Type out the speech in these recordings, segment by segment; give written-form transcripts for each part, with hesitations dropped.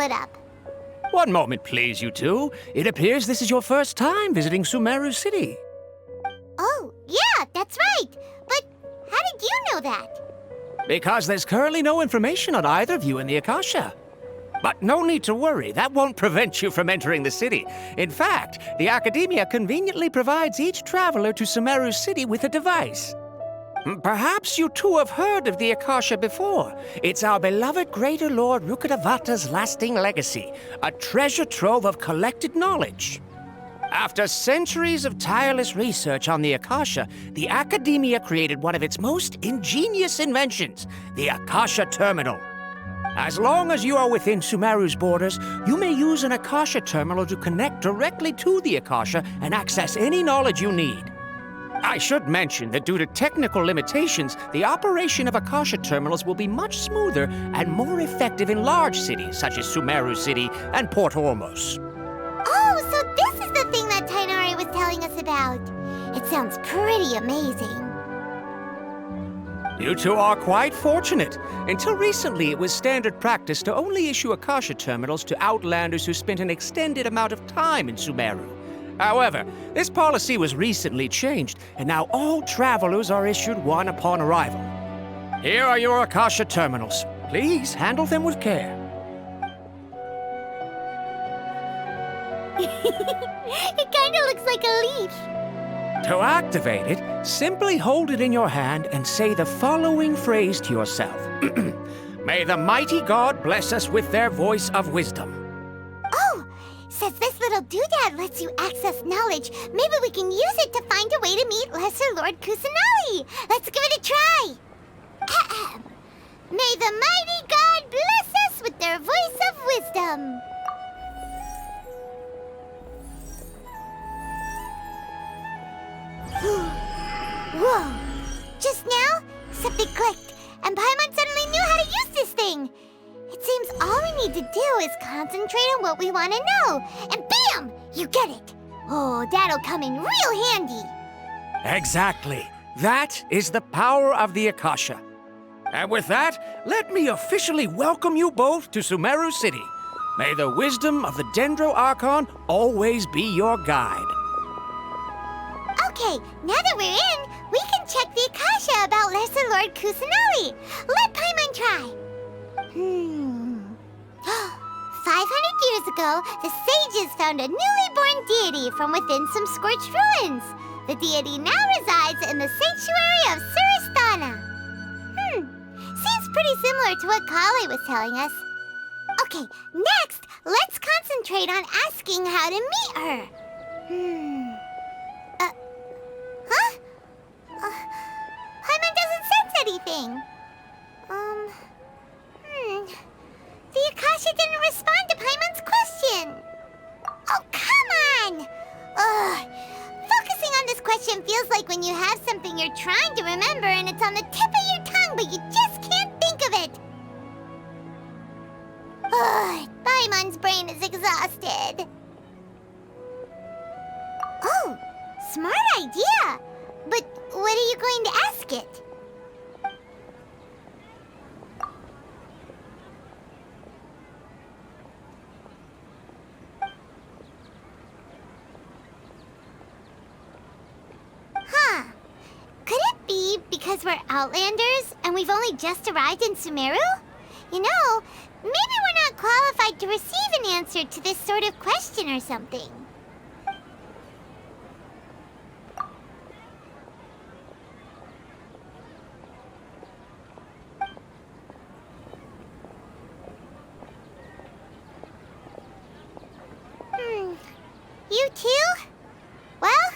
split up. One moment, please, you two. It appears this is your first time visiting Sumeru City. Oh, yeah, that's right. But how did you know that? Because there's currently no information on either of you in the Akasha. But no need to worry, that won't prevent you from entering the city. In fact, the Academia conveniently provides each traveler to Sumeru City with a device. Perhaps you two have heard of the Akasha before. It's our beloved Greater Lord Rukkhadevata's lasting legacy, a treasure trove of collected knowledge. After centuries of tireless research on the Akasha, the Academia created one of its most ingenious inventions, the Akasha Terminal. As long as you are within Sumeru's borders, you may use an Akasha Terminal to connect directly to the Akasha and access any knowledge you need. I should mention that due to technical limitations, the operation of Akasha Terminals will be much smoother and more effective in large cities such as Sumeru City and Port Ormos. Oh, so this is the thing that Tainari was telling us about. It sounds pretty amazing. You two are quite fortunate. Until recently, it was standard practice to only issue Akasha Terminals to outlanders who spent an extended amount of time in Sumeru. However, this policy was recently changed, and now all travelers are issued one upon arrival. Here are your Akasha Terminals. Please handle them with care. It kinda looks like a leaf. To activate it, simply hold it in your hand and say the following phrase to yourself. May the mighty God bless us with their voice of wisdom. Oh, since this little doodad lets you access knowledge, maybe we can use it to find a way to meet Lesser Lord Kusanali. Let's give it a try. Ahem. May the mighty God bless us with their voice of wisdom. Whoa! Just now, something clicked, and Paimon suddenly knew how to use this thing. It seems all we need to do is concentrate on what we want to know, and bam! You get it! Oh, that'll come in real handy. Exactly. That is the power of the Akasha. And with that, let me officially welcome you both to Sumeru City. May the wisdom of the Dendro Archon always be your guide. Okay, now that we're in, we can check the Akasha about Lesser Lord Kusanali. Let Paimon try. 500 years ago, the sages found a newly born deity from within some scorched ruins. The deity now resides in the sanctuary of Suristana. Seems pretty similar to what Kali was telling us. Okay, next, let's concentrate on asking how to meet her. Paimon doesn't sense anything. The Akasha didn't respond to Paimon's question. Oh, come on! Focusing on this question feels like when you have something you're trying to remember and it's on the tip of your tongue, but you just can't think of it. Paimon's brain is exhausted. Oh, smart idea. But what are you going to ask it? Could it be because we're Outlanders and we've only just arrived in Sumeru? You know, maybe we're not qualified to receive an answer to this sort of question or something. You too? Well,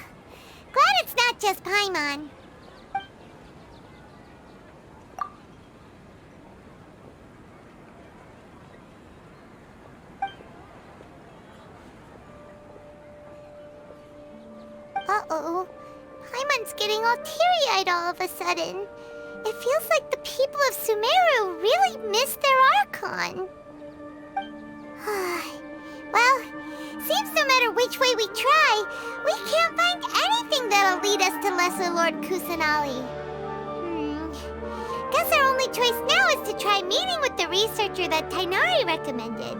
glad it's not just Paimon. Uh-oh. Paimon's getting all teary-eyed all of a sudden. It feels like the people of Sumeru really miss their Archon. Well, seems no matter which way we try, we can't find anything that'll lead us to Lesser Lord Kusanali. Guess our only choice now is to try meeting with the researcher that Tainari recommended.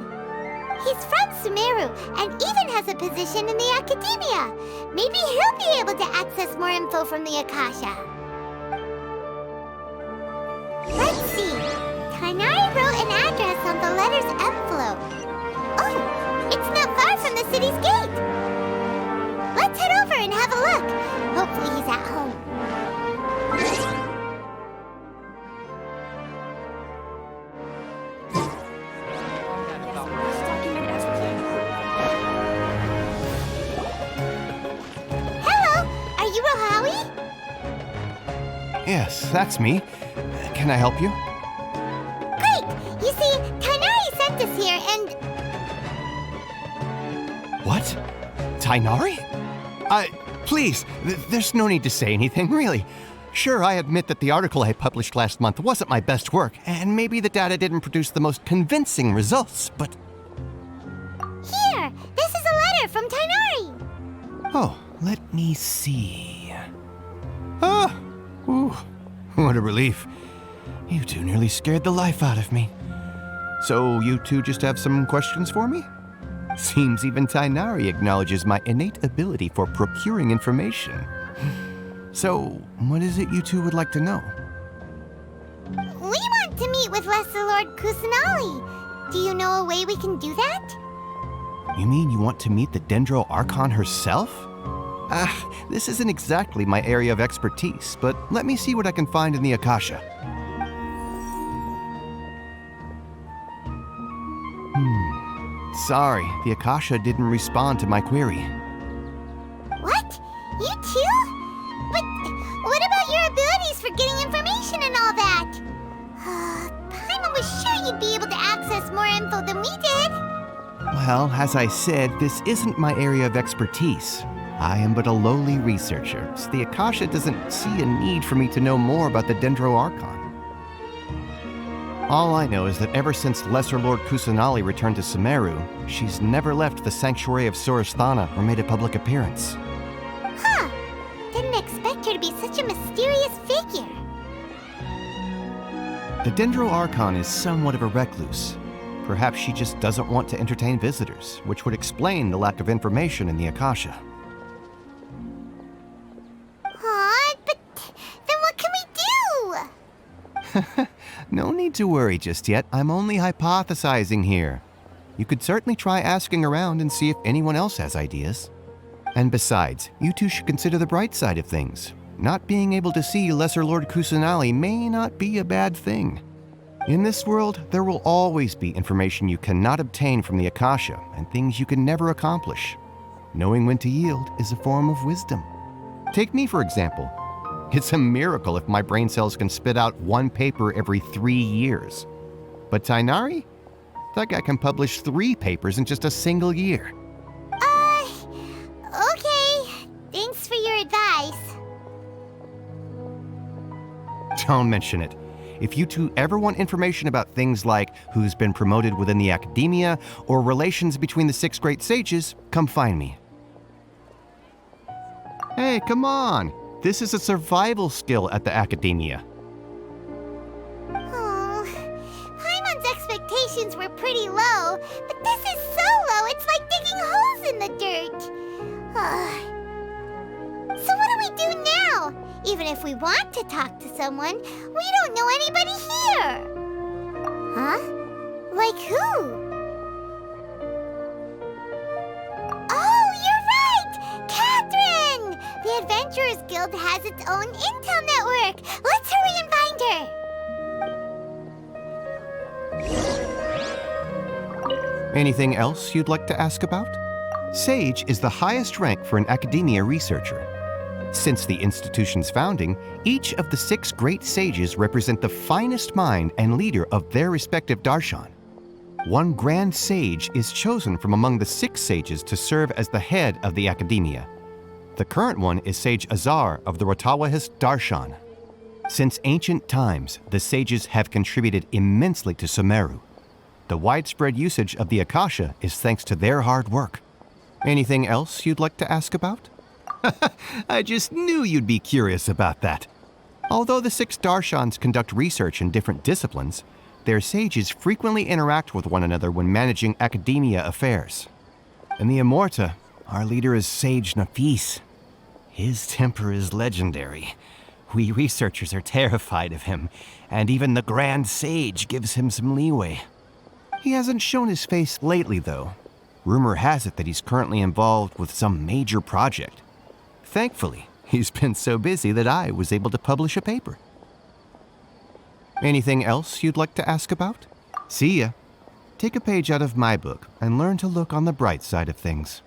He's from Sumeru and even has a position in the Academia. Maybe he'll be able to access more info from the Akasha. Let's see. Tainari wrote an address on the letter's envelope. Oh, it's not far from the city's gate. Let's head over and have a look. Hopefully he's at home. Hello, are you Rohawi? Yes, that's me. Can I help you? Great! You see, Tainari sent us here and... What? Tainari? Please, there's no need to say anything, really. Sure, I admit that the article I published last month wasn't my best work, and maybe the data didn't produce the most convincing results, but... Here! This is a letter from Tainari! Oh, let me see... Ah! Ooh, what a relief. You two nearly scared the life out of me. So you two just have some questions for me? Seems even Tainari acknowledges my innate ability for procuring information. So, what is it you two would like to know? We want to meet with Lesser Lord Kusanali. Do you know a way we can do that? You mean you want to meet the Dendro Archon herself? This isn't exactly my area of expertise, but let me see what I can find in the Akasha. Sorry, the Akasha didn't respond to my query. What? You too? But what about your abilities for getting information and all that? Paimon was sure you'd be able to access more info than we did. Well, as I said, this isn't my area of expertise. I am but a lowly researcher, so the Akasha doesn't see a need for me to know more about the Dendro Archon. All I know is that ever since Lesser Lord Kusanali returned to Sumeru, she's never left the Sanctuary of Surasthana or made a public appearance. Huh. Didn't expect her to be such a mysterious figure. The Dendro Archon is somewhat of a recluse. Perhaps she just doesn't want to entertain visitors, which would explain the lack of information in the Akasha. Aw, but then what can we do? No need to worry just yet. I'm only hypothesizing here. You could certainly try asking around and see if anyone else has ideas. And besides, you two should consider the bright side of things. Not being able to see Lesser Lord Kusanali may not be a bad thing. In this world, there will always be information you cannot obtain from the Akasha and things you can never accomplish. Knowing when to yield is a form of wisdom. Take me, for example. It's a miracle if my brain cells can spit out one paper every 3 years. But Tainari? That guy can publish 3 papers in just a single year. Okay. Thanks for your advice. Don't mention it. If you two ever want information about things like who's been promoted within the Academia or relations between the 6 great sages, come find me. Hey, come on! This is a survival skill at the Academia. Oh, Paimon's expectations were pretty low, but this is so low, it's like digging holes in the dirt. So what do we do now? Even if we want to talk to someone, we don't know anybody here. Huh? Like who? Oh, you're right! Catherine! The Adventurers Guild has its own intel network. Let's hurry and find her. Anything else you'd like to ask about? Sage is the highest rank for an academia researcher. Since the institution's founding, each of the 6 great sages represent the finest mind and leader of their respective darshan. One grand sage is chosen from among the 6 sages to serve as the head of the academia. The current one is Sage Azar of the Rotawahist Darshan. Since ancient times, the sages have contributed immensely to Sumeru. The widespread usage of the Akasha is thanks to their hard work. Anything else you'd like to ask about? I just knew you'd be curious about that. Although the 6 Darshans conduct research in different disciplines, their sages frequently interact with one another when managing academia affairs. In the Immorta, our leader is Sage Nafis. His temper is legendary. We researchers are terrified of him, and even the Grand Sage gives him some leeway. He hasn't shown his face lately, though. Rumor has it that he's currently involved with some major project. Thankfully, he's been so busy that I was able to publish a paper. Anything else you'd like to ask about? See ya. Take a page out of my book and learn to look on the bright side of things.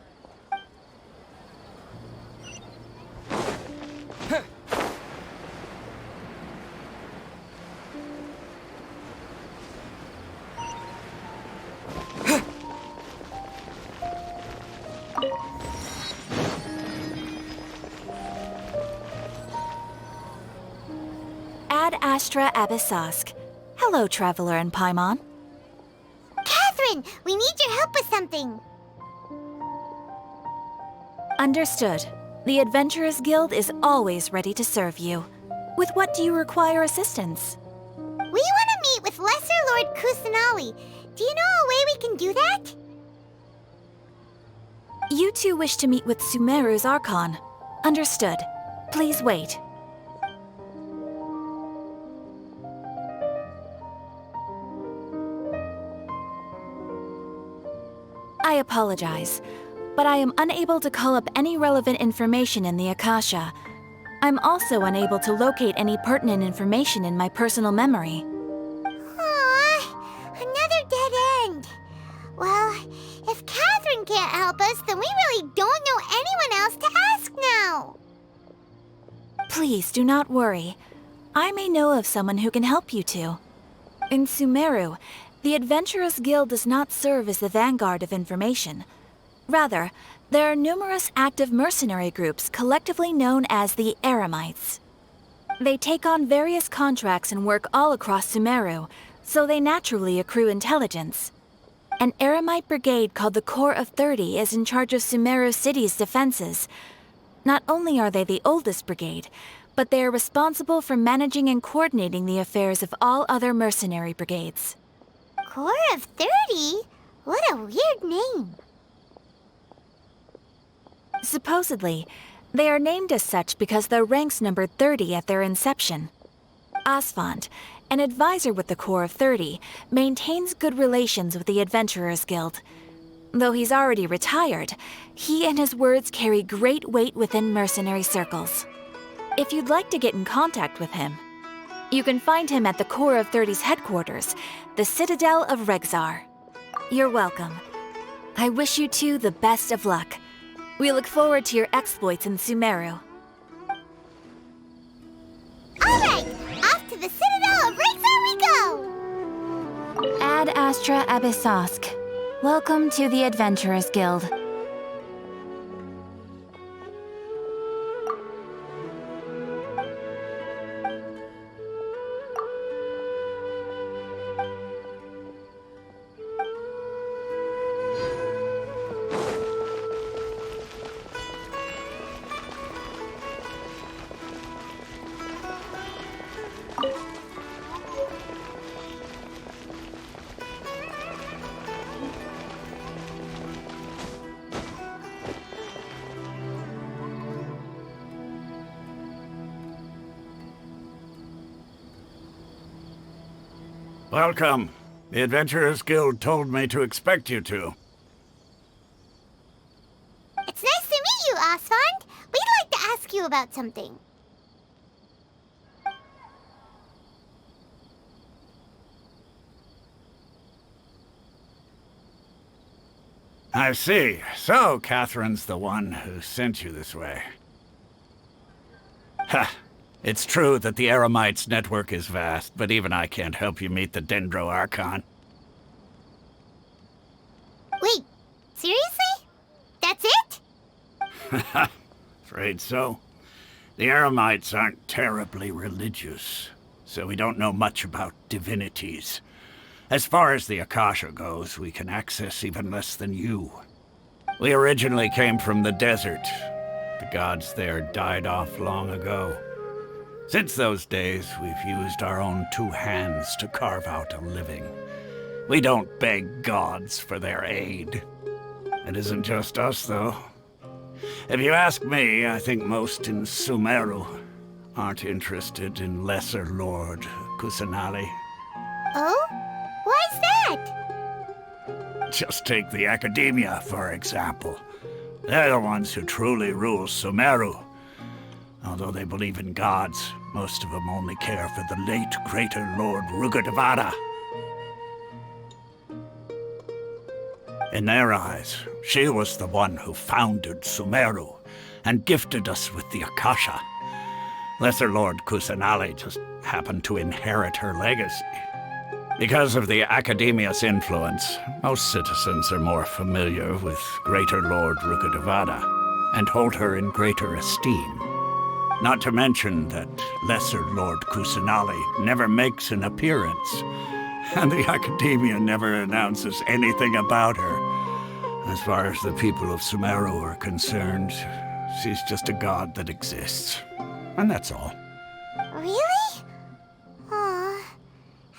Ad Astra Abyssosk. Hello, Traveler and Paimon. Catherine, we need your help with something. Understood. The Adventurers Guild is always ready to serve you. With what do you require assistance? We want to meet with Lesser Lord Kusanali. Do you know a way we can do that? You two wish to meet with Sumeru's Archon. Understood. Please wait. I apologize, but I am unable to call up any relevant information in the Akasha. I'm also unable to locate any pertinent information in my personal memory. Aww, another dead end. Well, if Catherine can't help us, then we really don't know anyone else to ask now. Please do not worry. I may know of someone who can help you two. In Sumeru, the Adventurers Guild does not serve as the vanguard of information. Rather, there are numerous active mercenary groups collectively known as the Eremites. They take on various contracts and work all across Sumeru, so they naturally accrue intelligence. An Eremite brigade called the Corps of 30 is in charge of Sumeru City's defenses. Not only are they the oldest brigade, but they are responsible for managing and coordinating the affairs of all other mercenary brigades. Corps of 30? What a weird name. Supposedly, they are named as such because their ranks numbered 30 at their inception. Asphont, an advisor with the Corps of 30, maintains good relations with the Adventurers Guild. Though he's already retired, he and his words carry great weight within mercenary circles. If you'd like to get in contact with him, you can find him at the Corps of 30's headquarters, the Citadel of Rexar. You're welcome. I wish you two the best of luck. We look forward to your exploits in Sumeru. Alright, off to the Citadel of Rexar we go! Ad Astra Abyssosk. Welcome to the Adventurers Guild. Welcome. The Adventurers Guild told me to expect you two. It's nice to meet you, Asphont. We'd like to ask you about something. I see. So, Catherine's the one who sent you this way. Ha! It's true that the Eremites' network is vast, but even I can't help you meet the Dendro Archon. Wait, seriously? That's it? Afraid so. The Eremites aren't terribly religious, so we don't know much about divinities. As far as the Akasha goes, we can access even less than you. We originally came from the desert. The gods there died off long ago. Since those days, we've used our own two hands to carve out a living. We don't beg gods for their aid. It isn't just us, though. If you ask me, I think most in Sumeru aren't interested in Lesser Lord Kusanali. Oh? Why's that? Just take the Academia, for example. They're the ones who truly rule Sumeru. Although they believe in gods, most of them only care for the late Greater Lord Rugadavada. In their eyes, she was the one who founded Sumeru and gifted us with the Akasha. Lesser Lord Kusanali just happened to inherit her legacy. Because of the Academia's influence, most citizens are more familiar with Greater Lord Rugadavada and hold her in greater esteem. Not to mention that Lesser Lord Kusanali never makes an appearance, and the Academia never announces anything about her. As far as the people of Sumeru are concerned, she's just a god that exists. And that's all. Really? Aw.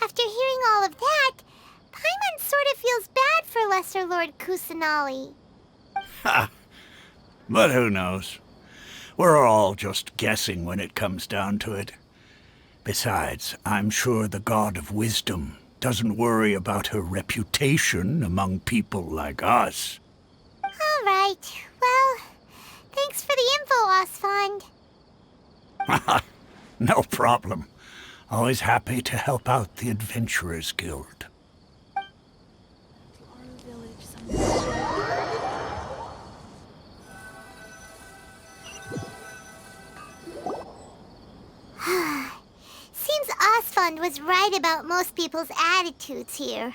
After hearing all of that, Paimon sort of feels bad for Lesser Lord Kusanali. Ha! But who knows? We're all just guessing when it comes down to it. Besides, I'm sure the God of Wisdom doesn't worry about her reputation among people like us. All right. Well, thanks for the info, Osfond. No problem. Always happy to help out the Adventurers Guild. Seems Osfond was right about most people's attitudes here.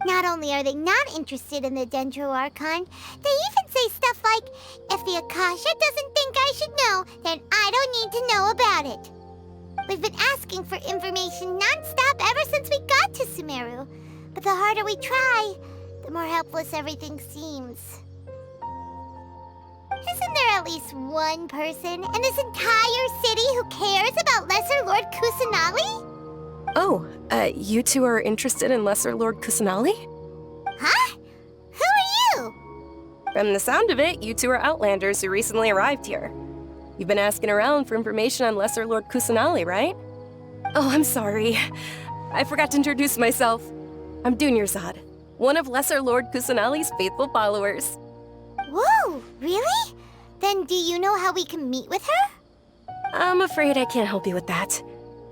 Not only are they not interested in the Dendro Archon, they even say stuff like, if the Akasha doesn't think I should know, then I don't need to know about it. We've been asking for information non-stop ever since we got to Sumeru. But the harder we try, the more helpless everything seems. Isn't there at least one person in this entire city who cares about Lesser Lord Kusanali? Oh, you two are interested in Lesser Lord Kusanali? Huh? Who are you? From the sound of it, you two are Outlanders who recently arrived here. You've been asking around for information on Lesser Lord Kusanali, right? Oh, I'm sorry. I forgot to introduce myself. I'm Dunyarzad, one of Lesser Lord Kusanali's faithful followers. Whoa, really? Then do you know how we can meet with her? I'm afraid I can't help you with that.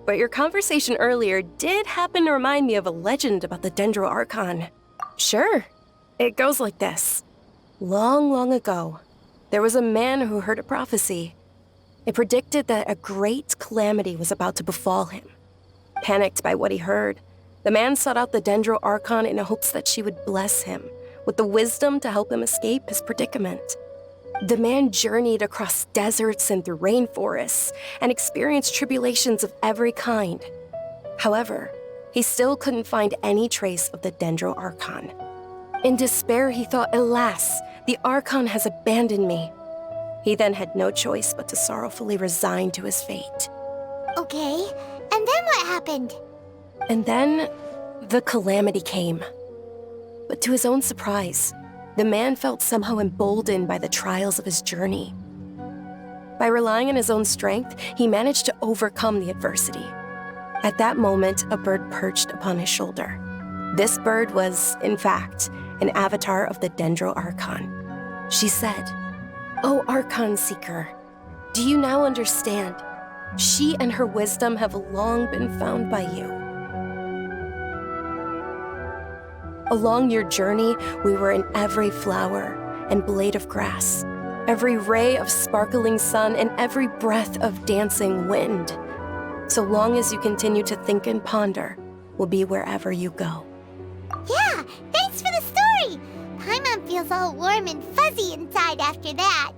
But your conversation earlier did happen to remind me of a legend about the Dendro Archon. Sure. It goes like this. Long, long ago, there was a man who heard a prophecy. It predicted that a great calamity was about to befall him. Panicked by what he heard, the man sought out the Dendro Archon in hopes that she would bless him with the wisdom to help him escape his predicament. The man journeyed across deserts and through rainforests and experienced tribulations of every kind. However, he still couldn't find any trace of the Dendro Archon. In despair, he thought, alas, the Archon has abandoned me. He then had no choice but to sorrowfully resign to his fate. Okay, and then what happened? And then, the calamity came. But to his own surprise, the man felt somehow emboldened by the trials of his journey. By relying on his own strength, he managed to overcome the adversity. At that moment, a bird perched upon his shoulder. This bird was, in fact, an avatar of the Dendro Archon. She said, "O Archon Seeker, do you now understand? She and her wisdom have long been found by you. Along your journey, we were in every flower and blade of grass, every ray of sparkling sun, and every breath of dancing wind. So long as you continue to think and ponder, we'll be wherever you go." Yeah, thanks for the story! Paimon feels all warm and fuzzy inside after that.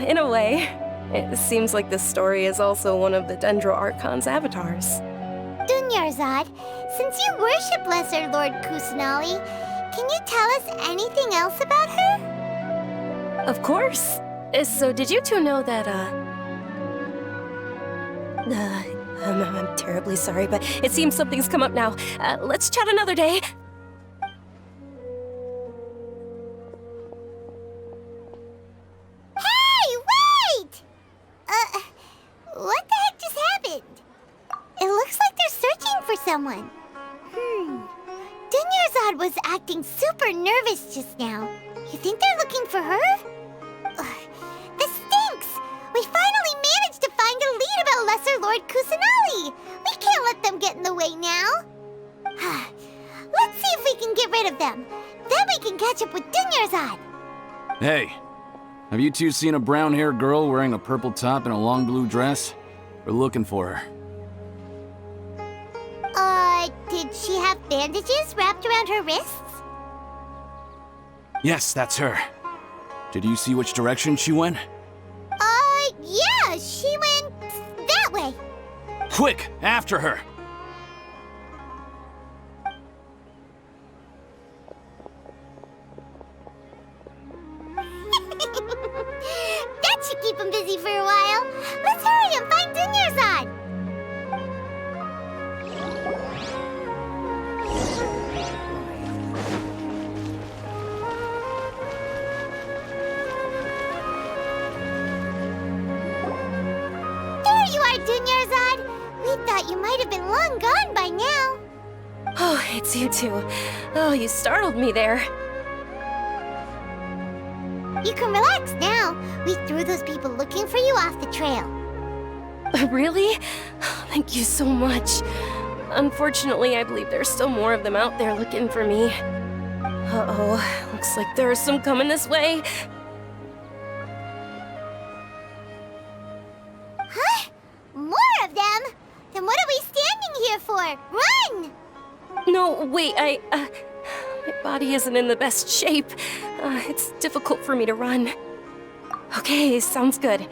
In a way, it seems like this story is also one of the Dendro Archon's avatars. Dunyarzad, since you worship Lesser Lord Kusanali, can you tell us anything else about her? Of course. So did you two know that, I'm terribly sorry, but it seems something's come up now. Let's chat another day. Hey, wait! What the heck just happened? It looks like they're searching for someone. Dunyarzad was acting super nervous just now. You think they're looking for her? This stinks! We finally managed to find a lead about Lesser Lord Kusanali! We can't let them get in the way now! Let's see if we can get rid of them. Then we can catch up with Dunyarzad! Hey, have you two seen a brown-haired girl wearing a purple top and a long blue dress? We're looking for her. Did she have bandages wrapped around her wrists? Yes, that's her. Did you see which direction she went? Yeah, she went that way. Quick, after her! That should keep him busy for a while. Let's hurry and find Dunyarzad. There you are, Dunyarzad. We thought you might have been long gone by now. Oh, it's you two. Oh, you startled me there. You can relax now. We threw those people looking for you off the trail. Really? Thank you so much. Unfortunately, I believe there's still more of them out there looking for me. Uh-oh, looks like there are some coming this way. Huh? More of them? Then what are we standing here for? Run! No, wait, my body isn't in the best shape. It's difficult for me to run. Okay, sounds good.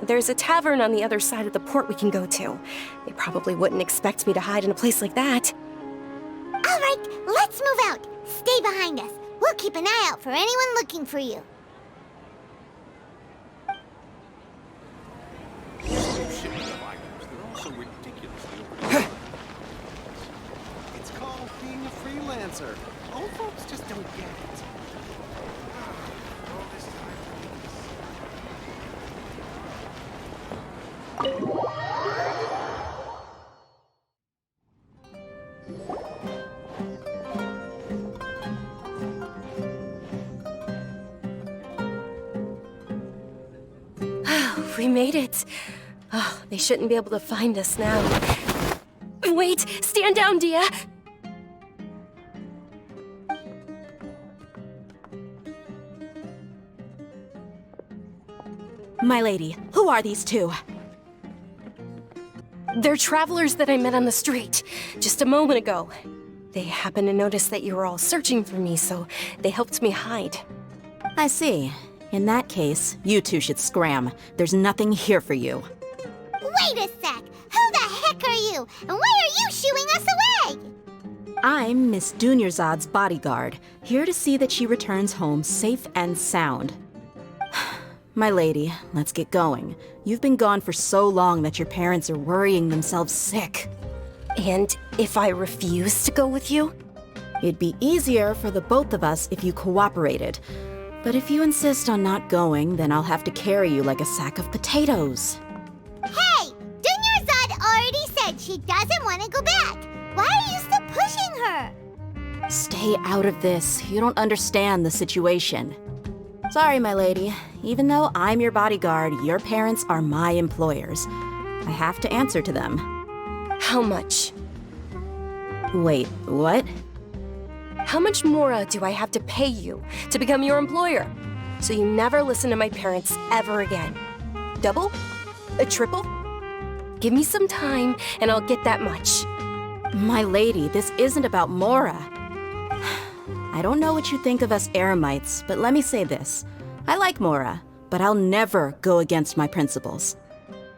There's a tavern on the other side of the port we can go to. They probably wouldn't expect me to hide in a place like that. All right, let's move out. Stay behind us. We'll keep an eye out for anyone looking for you. It's called being a freelancer. Old folks just don't get it. We made it. Oh, they shouldn't be able to find us now. Wait, stand down, Dia. My lady, who are these two? They're travelers that I met on the street just a moment ago. They happened to notice that you were all searching for me, so they helped me hide. I see. In that case, you two should scram. There's nothing here for you. Wait a sec! Who the heck are you? And why are you shooing us away? I'm Miss Dunyarzad's bodyguard, here to see that she returns home safe and sound. My lady, let's get going. You've been gone for so long that your parents are worrying themselves sick. And if I refuse to go with you? It'd be easier for the both of us if you cooperated. But if you insist on not going, then I'll have to carry you like a sack of potatoes. Hey! Dunyarzad already said she doesn't want to go back. Why are you still pushing her? Stay out of this. You don't understand the situation. Sorry, my lady. Even though I'm your bodyguard, your parents are my employers. I have to answer to them. How much? Wait, what? How much more do I have to pay you to become your employer? So you never listen to my parents ever again. Double? A triple? Give me some time and I'll get that much. My lady, this isn't about Mora. I don't know what you think of us Eremites, but let me say this. I like Mora, but I'll never go against my principles.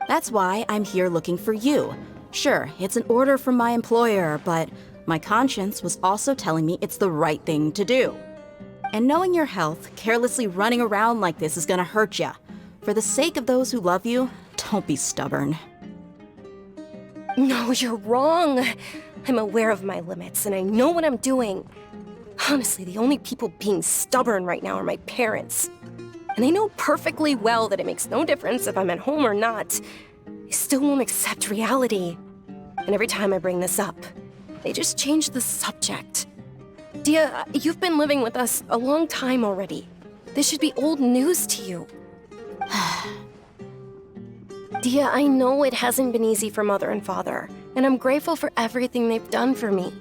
That's why I'm here looking for you. Sure, it's an order from my employer, but my conscience was also telling me it's the right thing to do. And knowing your health, carelessly running around like this is gonna hurt ya. For the sake of those who love you, don't be stubborn. No, you're wrong. I'm aware of my limits, and I know what I'm doing. Honestly, the only people being stubborn right now are my parents. And they know perfectly well that it makes no difference if I'm at home or not. They still won't accept reality. And every time I bring this up, they just change the subject. Dia, you've been living with us a long time already. This should be old news to you. Dia, I know it hasn't been easy for Mother and Father, and I'm grateful for everything they've done for me.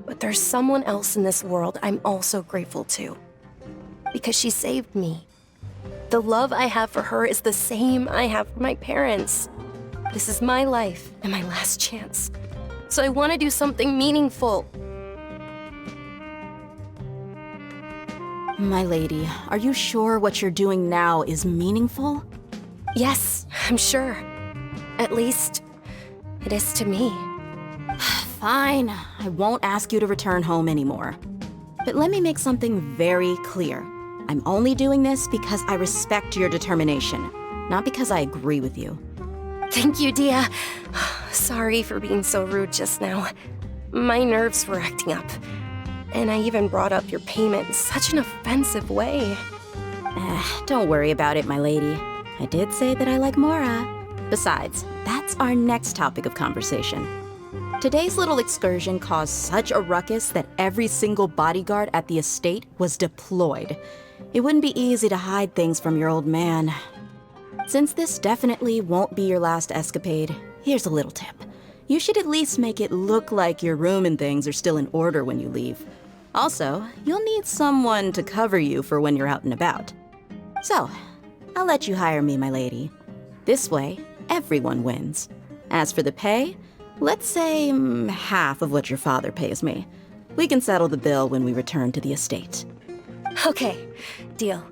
But there's someone else in this world I'm also grateful to. Because she saved me. The love I have for her is the same I have for my parents. This is my life and my last chance. So I want to do something meaningful. My lady, are you sure what you're doing now is meaningful? Yes, I'm sure. At least, it is to me. Fine, I won't ask you to return home anymore. But let me make something very clear. I'm only doing this because I respect your determination, not because I agree with you. Thank you, Dia. Sorry for being so rude just now. My nerves were acting up. And I even brought up your payment in such an offensive way. Don't worry about it, my lady. I did say that I like Mora. Besides, that's our next topic of conversation. Today's little excursion caused such a ruckus that every single bodyguard at the estate was deployed. It wouldn't be easy to hide things from your old man. Since this definitely won't be your last escapade, here's a little tip. You should at least make it look like your room and things are still in order when you leave. Also, you'll need someone to cover you for when you're out and about. So, I'll let you hire me, my lady. This way, everyone wins. As for the pay, let's say half of what your father pays me. We can settle the bill when we return to the estate. Okay, deal.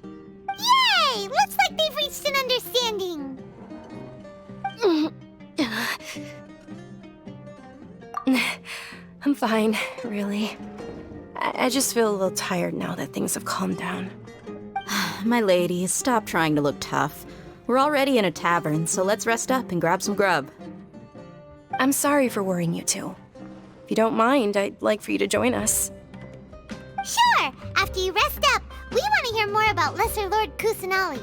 Yay! Looks like they've reached an understanding. I'm fine, really. I just feel a little tired now that things have calmed down. My lady, stop trying to look tough. We're already in a tavern, so let's rest up and grab some grub. I'm sorry for worrying you two. If you don't mind, I'd like for you to join us. Sure! After you rest up, we want to hear more about Lesser Lord Kusanali.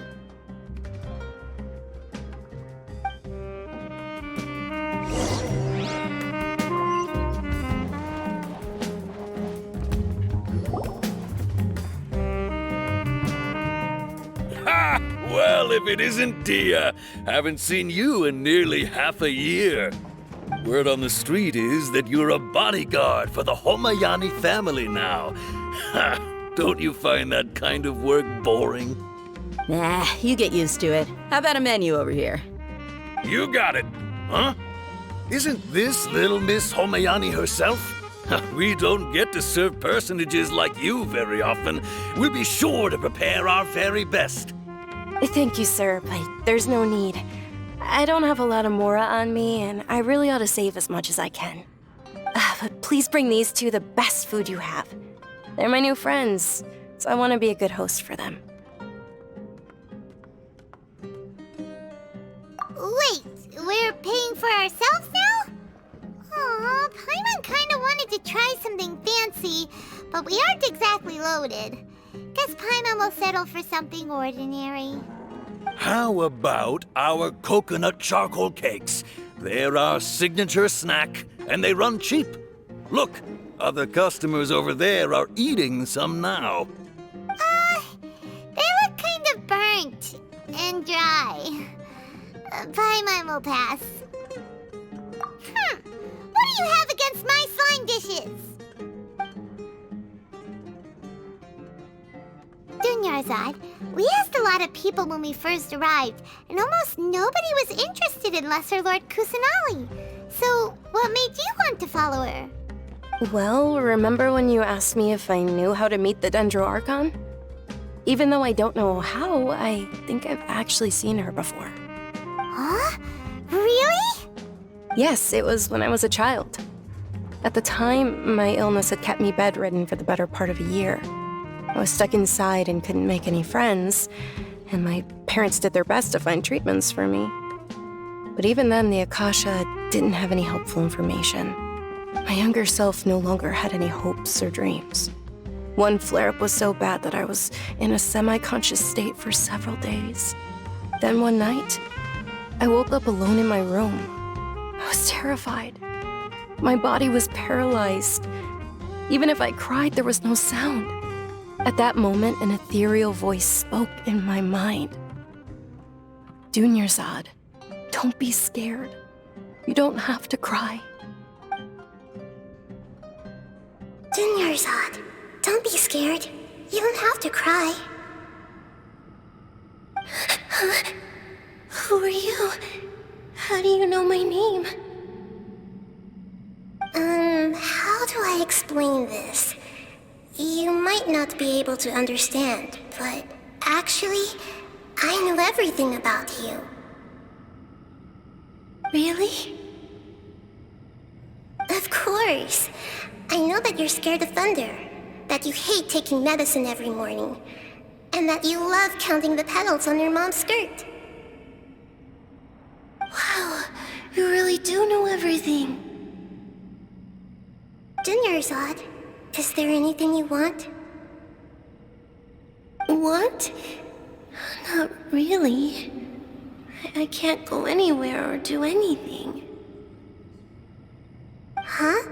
Ha! Well, if it isn't Dia, haven't seen you in nearly half a year. Word on the street is that you're a bodyguard for the Homayani family now. Ha! Don't you find that kind of work boring? Nah, you get used to it. How about a menu over here? You got it, huh? Isn't this little Miss Homayani herself? We don't get to serve personages like you very often. We'll be sure to prepare our very best. Thank you, sir, but there's no need. I don't have a lot of Mora on me, and I really ought to save as much as I can. But please bring these two the best food you have. They're my new friends, so I want to be a good host for them. Wait, we're paying for ourselves now? Aw, Paimon kinda wanted to try something fancy, but we aren't exactly loaded. Guess Paimon will settle for something ordinary. How about our coconut charcoal cakes? They're our signature snack, and they run cheap. Look, other customers over there are eating some now. They look kind of burnt and dry. Paimon will pass. What do you have against my slime dishes? Dunyarzad, we asked a lot of people when we first arrived, and almost nobody was interested in Lesser Lord Kusanali. So, what made you want to follow her? Well, remember when you asked me if I knew how to meet the Dendro Archon? Even though I don't know how, I think I've actually seen her before. Huh? Really? Yes, it was when I was a child. At the time, my illness had kept me bedridden for the better part of a year. I was stuck inside and couldn't make any friends, and my parents did their best to find treatments for me. But even then, the Akasha didn't have any helpful information. My younger self no longer had any hopes or dreams. One flare-up was so bad that I was in a semi-conscious state for several days. Then one night, I woke up alone in my room. I was terrified. My body was paralyzed. Even if I cried, there was no sound. At that moment, an ethereal voice spoke in my mind. Dunyarzad, don't be scared. You don't have to cry. Dunyarzad, don't be scared. You don't have to cry. Who are you? How do you know my name? How do I explain this? You might not be able to understand, but actually, I know everything about you. Really? Of course. I know that you're scared of thunder, that you hate taking medicine every morning, and that you love counting the petals on your mom's skirt. Wow, you really do know everything. Dunyarzad, is there anything you want? Want? Not really. I can't go anywhere or do anything. Huh?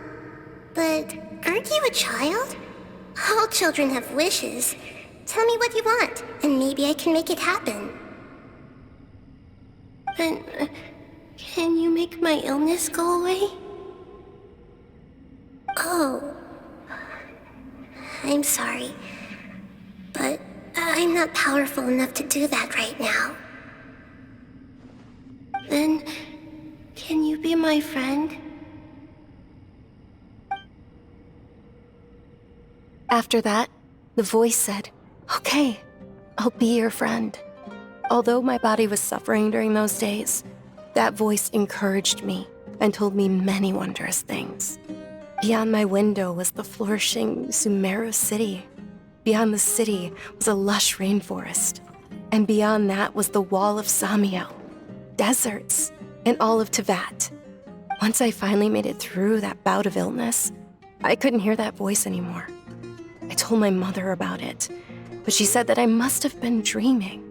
But aren't you a child? All children have wishes. Tell me what you want, and maybe I can make it happen. But can you make my illness go away? Oh. I'm sorry. But I'm not powerful enough to do that right now. Then, can you be my friend? After that, the voice said, "Okay, I'll be your friend." Although my body was suffering during those days, that voice encouraged me and told me many wondrous things. Beyond my window was the flourishing Sumeru City. Beyond the city was a lush rainforest. And beyond that was the wall of Samiel, deserts, and all of Tevat. Once I finally made it through that bout of illness, I couldn't hear that voice anymore. I told my mother about it, but she said that I must have been dreaming.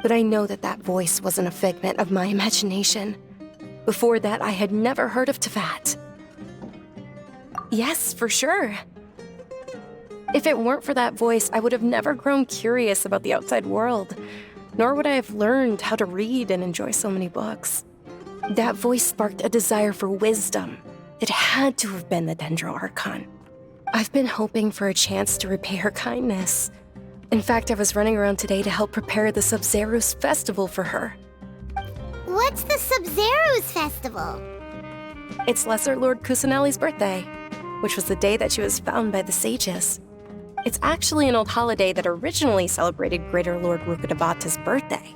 But I know that that voice wasn't a figment of my imagination. Before that, I had never heard of Tevat. Yes, for sure. If it weren't for that voice, I would have never grown curious about the outside world, nor would I have learned how to read and enjoy so many books. That voice sparked a desire for wisdom. It had to have been the Dendro Archon. I've been hoping for a chance to repay her kindness. In fact, I was running around today to help prepare the Sub-Zerus festival for her. What's the Sub-Zerus festival? It's Lesser Lord Kusanali's birthday, which was the day that she was found by the sages. It's actually an old holiday that originally celebrated Greater Lord Rukkhadevata's birthday.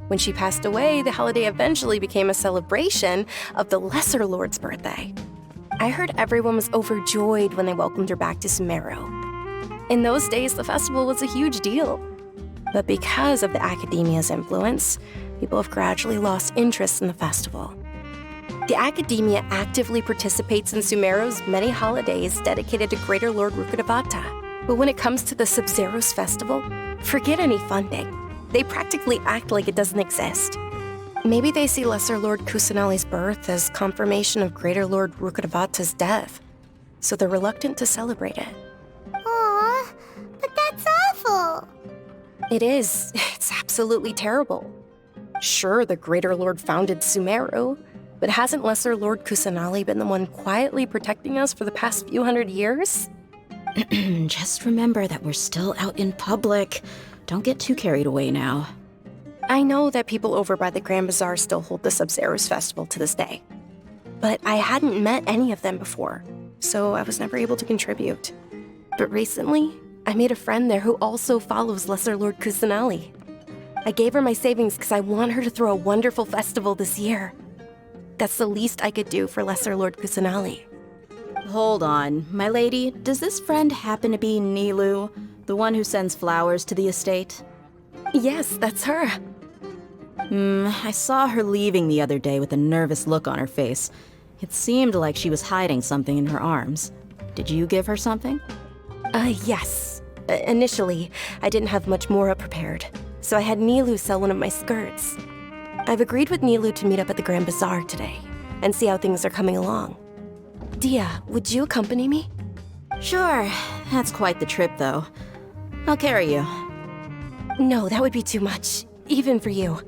When she passed away, the holiday eventually became a celebration of the Lesser Lord's birthday. I heard everyone was overjoyed when they welcomed her back to Sumeru. In those days, the festival was a huge deal. But because of the Academia's influence, people have gradually lost interest in the festival. The Academia actively participates in Sumeru's many holidays dedicated to Greater Lord Rukkhadevata. But when it comes to the Sub-Zerus festival, forget any funding. They practically act like it doesn't exist. Maybe they see Lesser Lord Kusanali's birth as confirmation of Greater Lord Rukkhadevata's death, so they're reluctant to celebrate it. Aw, but that's awful. It is. It's absolutely terrible. Sure, the Greater Lord founded Sumeru, but hasn't Lesser Lord Kusanali been the one quietly protecting us for the past few hundred years? Just remember that we're still out in public. Don't get too carried away now. I know that people over by the Grand Bazaar still hold the Sub-Zerus festival to this day. But I hadn't met any of them before, so I was never able to contribute. But recently, I made a friend there who also follows Lesser Lord Kusanali. I gave her my savings because I want her to throw a wonderful festival this year. That's the least I could do for Lesser Lord Kusanali. Hold on, my lady. Does this friend happen to be Nilu, the one who sends flowers to the estate? Yes, that's her. I saw her leaving the other day with a nervous look on her face. It seemed like she was hiding something in her arms. Did you give her something? Yes. Initially, I didn't have much Mora prepared, so I had Nilu sell one of my skirts. I've agreed with Nilu to meet up at the Grand Bazaar today, and see how things are coming along. Dia, would you accompany me? Sure. That's quite the trip, though. I'll carry you. No, that would be too much, even for you.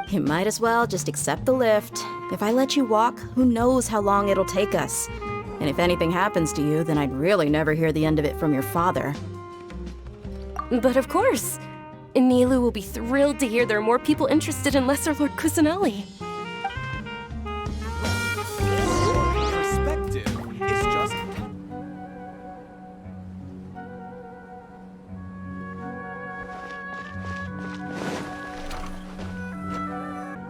You might as well just accept the lift. If I let you walk, who knows how long it'll take us. And if anything happens to you, then I'd really never hear the end of it from your father. But of course. Nilu will be thrilled to hear there are more people interested in Lesser Lord Kusanali. Perspective is just...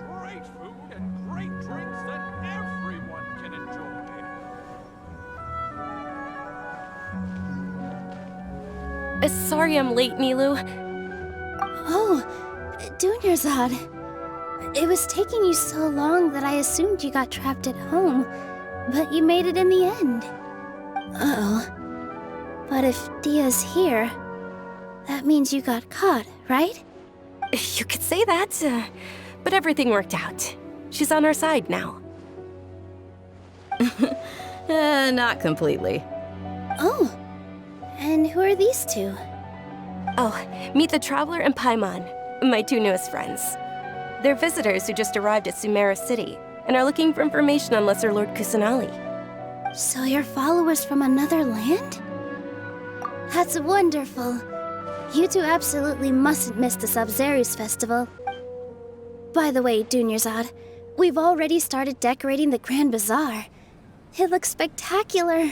Great food and great drinks that everyone can enjoy. Sorry I'm late, Nilu. Oh, Dunyarzad. It was taking you so long that I assumed you got trapped at home, but you made it in the end. Uh-oh. But if Dia's here, that means you got caught, right? You could say that, but everything worked out. She's on our side now. Not completely. Oh, and who are these two? Oh, meet the Traveler and Paimon, my two newest friends. They're visitors who just arrived at Sumeru City and are looking for information on Lesser Lord Kusanali. So you're followers from another land? That's wonderful. You two absolutely mustn't miss the Sabzeruz festival. By the way, Dunyarzad, we've already started decorating the Grand Bazaar. It looks spectacular,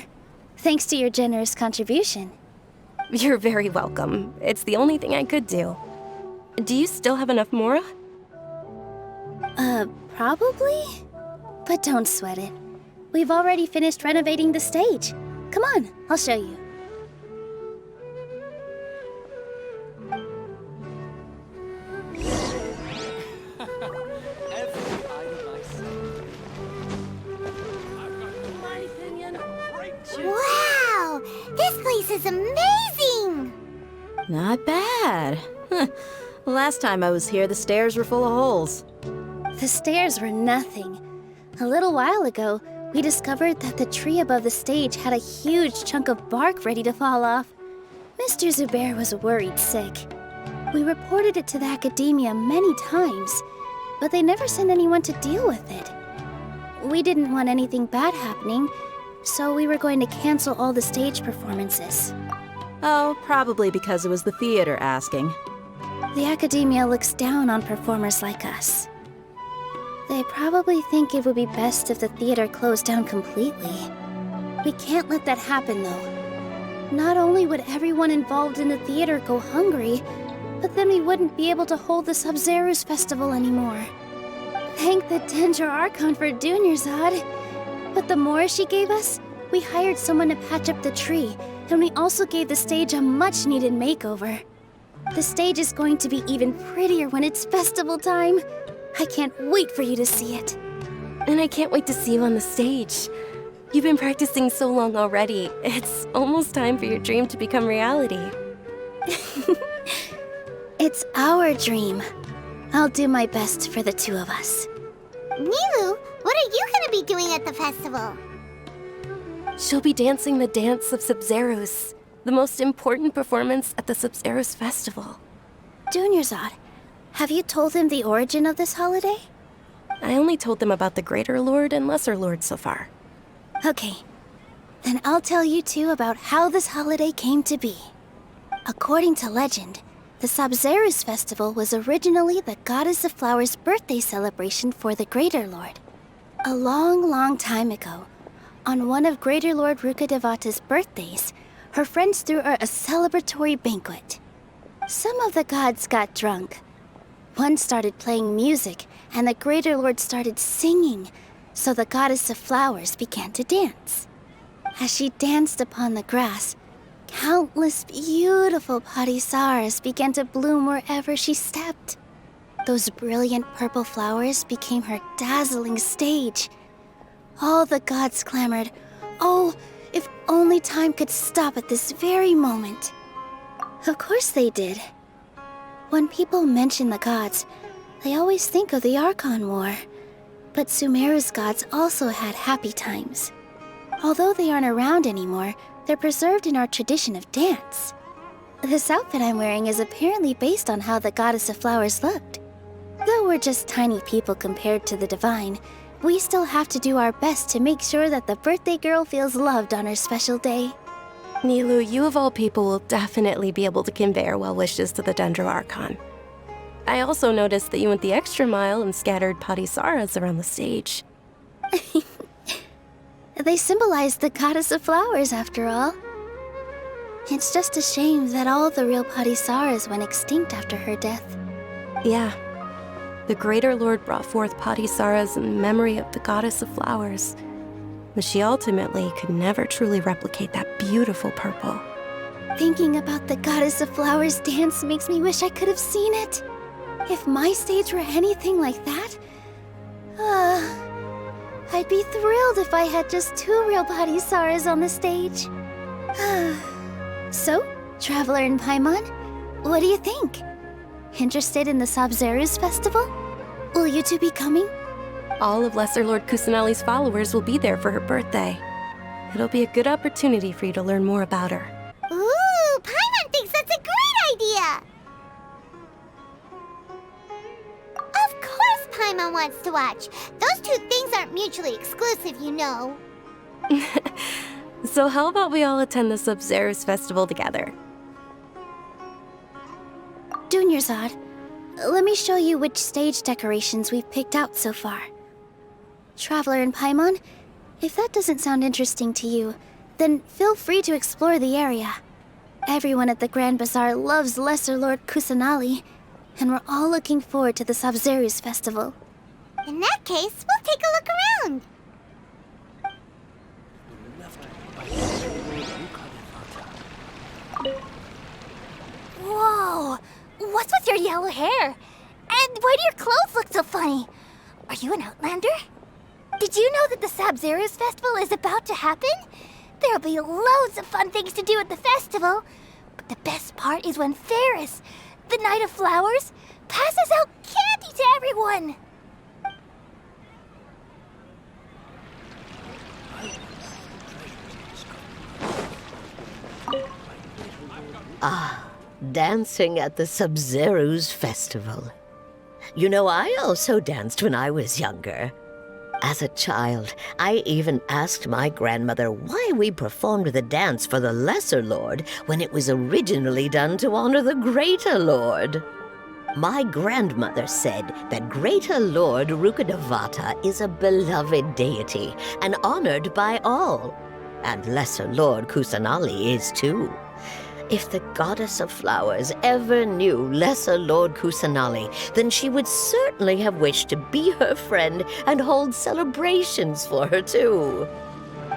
thanks to your generous contribution. You're very welcome. It's the only thing I could do. Do you still have enough Mora? Probably? But don't sweat it. We've already finished renovating the stage. Come on, I'll show you. Every item I see. Wow! This place is amazing! Not bad. Last time I was here, the stairs were full of holes. The stairs were nothing. A little while ago, we discovered that the tree above the stage had a huge chunk of bark ready to fall off. Mr. Zubair was worried sick. We reported it to the academia many times, but they never sent anyone to deal with it. We didn't want anything bad happening, so we were going to cancel all the stage performances. Oh, probably because it was the theater asking. The academia looks down on performers like us. They probably think it would be best if the theater closed down completely. We can't let that happen, though. Not only would everyone involved in the theater go hungry, but then we wouldn't be able to hold the Sabzeruz festival anymore. Thank the Dendro Archon for Dunyarzad. But the more she gave us, we hired someone to patch up the tree, and we also gave the stage a much-needed makeover. The stage is going to be even prettier when it's festival time. I can't wait for you to see it. And I can't wait to see you on the stage. You've been practicing so long already. It's almost time for your dream to become reality. It's our dream. I'll do my best for the two of us. Nilu, what are you gonna be doing at the festival? She'll be dancing the dance of Sabzeruz, the most important performance at the Sabzeruz festival. Dunyarzad, have you told them the origin of this holiday? I only told them about the Greater Lord and Lesser Lord so far. Okay, then I'll tell you two about how this holiday came to be. According to legend, the Sabzeruz festival was originally the Goddess of Flowers' birthday celebration for the Greater Lord. A long, long time ago, on one of Greater Lord Rukkhadevata's birthdays, her friends threw her a celebratory banquet. Some of the gods got drunk. One started playing music, and the Greater Lord started singing, so the Goddess of Flowers began to dance. As she danced upon the grass, Countless beautiful parisaras began to bloom wherever she stepped. Those brilliant purple flowers became her dazzling stage. All the gods clamored, "Oh, if only time could stop at this very moment." Of course they did. When people mention the gods, they always think of the Archon War. But Sumeru's gods also had happy times. Although they aren't around anymore, they're preserved in our tradition of dance. This outfit I'm wearing is apparently based on how the goddess of flowers looked. Though we're just tiny people compared to the divine, we still have to do our best to make sure that the birthday girl feels loved on her special day. Nilu, you of all people will definitely be able to convey our well wishes to the Dendro Archon. I also noticed that you went the extra mile and scattered parisaras around the stage. They symbolize the goddess of flowers, after all. It's just a shame that all the real parisaras went extinct after her death. Yeah. The Greater Lord brought forth parisaras in memory of the goddess of flowers, but she ultimately could never truly replicate that beautiful purple. Thinking about the goddess of flowers dance makes me wish I could have seen it. If my stage were anything like that, I'd be thrilled if I had just 2 real parisaras on the stage. So, Traveler and Paimon, what do you think? Interested in the Sabzeruz festival? Will you two be coming? All of Lesser Lord Kusanali's followers will be there for her birthday. It'll be a good opportunity for you to learn more about her. Ooh, Paimon thinks that's a great idea! Of course Paimon wants to watch. Those two things aren't mutually exclusive, you know. So how about we all attend the Sabzeruz festival together? Dunyarzad, let me show you which stage decorations we've picked out so far. Traveler and Paimon, if that doesn't sound interesting to you, then feel free to explore the area. Everyone at the Grand Bazaar loves Lesser Lord Kusanali, and we're all looking forward to the Sabzeruz festival. In that case, we'll take a look around. Whoa! What's with your yellow hair? And why do your clothes look so funny? Are you an outlander? Did you know that the Sabzeruz festival is about to happen? There'll be loads of fun things to do at the festival. But the best part is when Ferris, the Knight of Flowers, passes out candy to everyone. Ah, dancing at the Sabzeruz festival. You know, I also danced when I was younger. As a child, I even asked my grandmother why we performed the dance for the Lesser Lord when it was originally done to honor the Greater Lord. My grandmother said that Greater Lord Rukkhadevata is a beloved deity and honored by all. And Lesser Lord Kusanali is too. If the Goddess of Flowers ever knew Lesser Lord Kusanali, then she would certainly have wished to be her friend and hold celebrations for her too.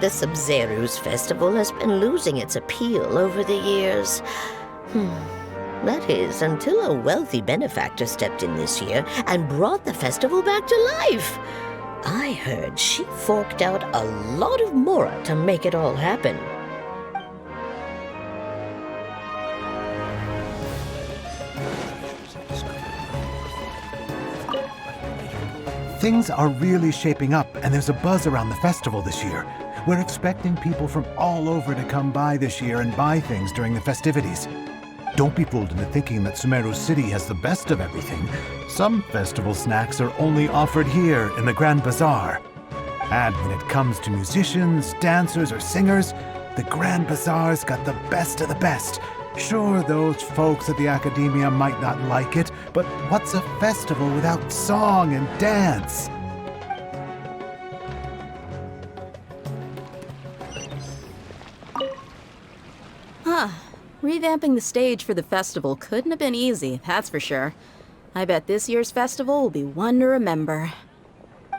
The Sabzeruz festival has been losing its appeal over the years. That is, until a wealthy benefactor stepped in this year and brought the festival back to life. I heard she forked out a lot of mora to make it all happen. Things are really shaping up, and there's a buzz around the festival this year. We're expecting people from all over to come by this year and buy things during the festivities. Don't be fooled into thinking that Sumeru City has the best of everything. Some festival snacks are only offered here in the Grand Bazaar. And when it comes to musicians, dancers, or singers, the Grand Bazaar's got the best of the best. Sure, those folks at the Academia might not like it, but what's a festival without song and dance? Revamping the stage for the festival couldn't have been easy, that's for sure. I bet this year's festival will be one to remember.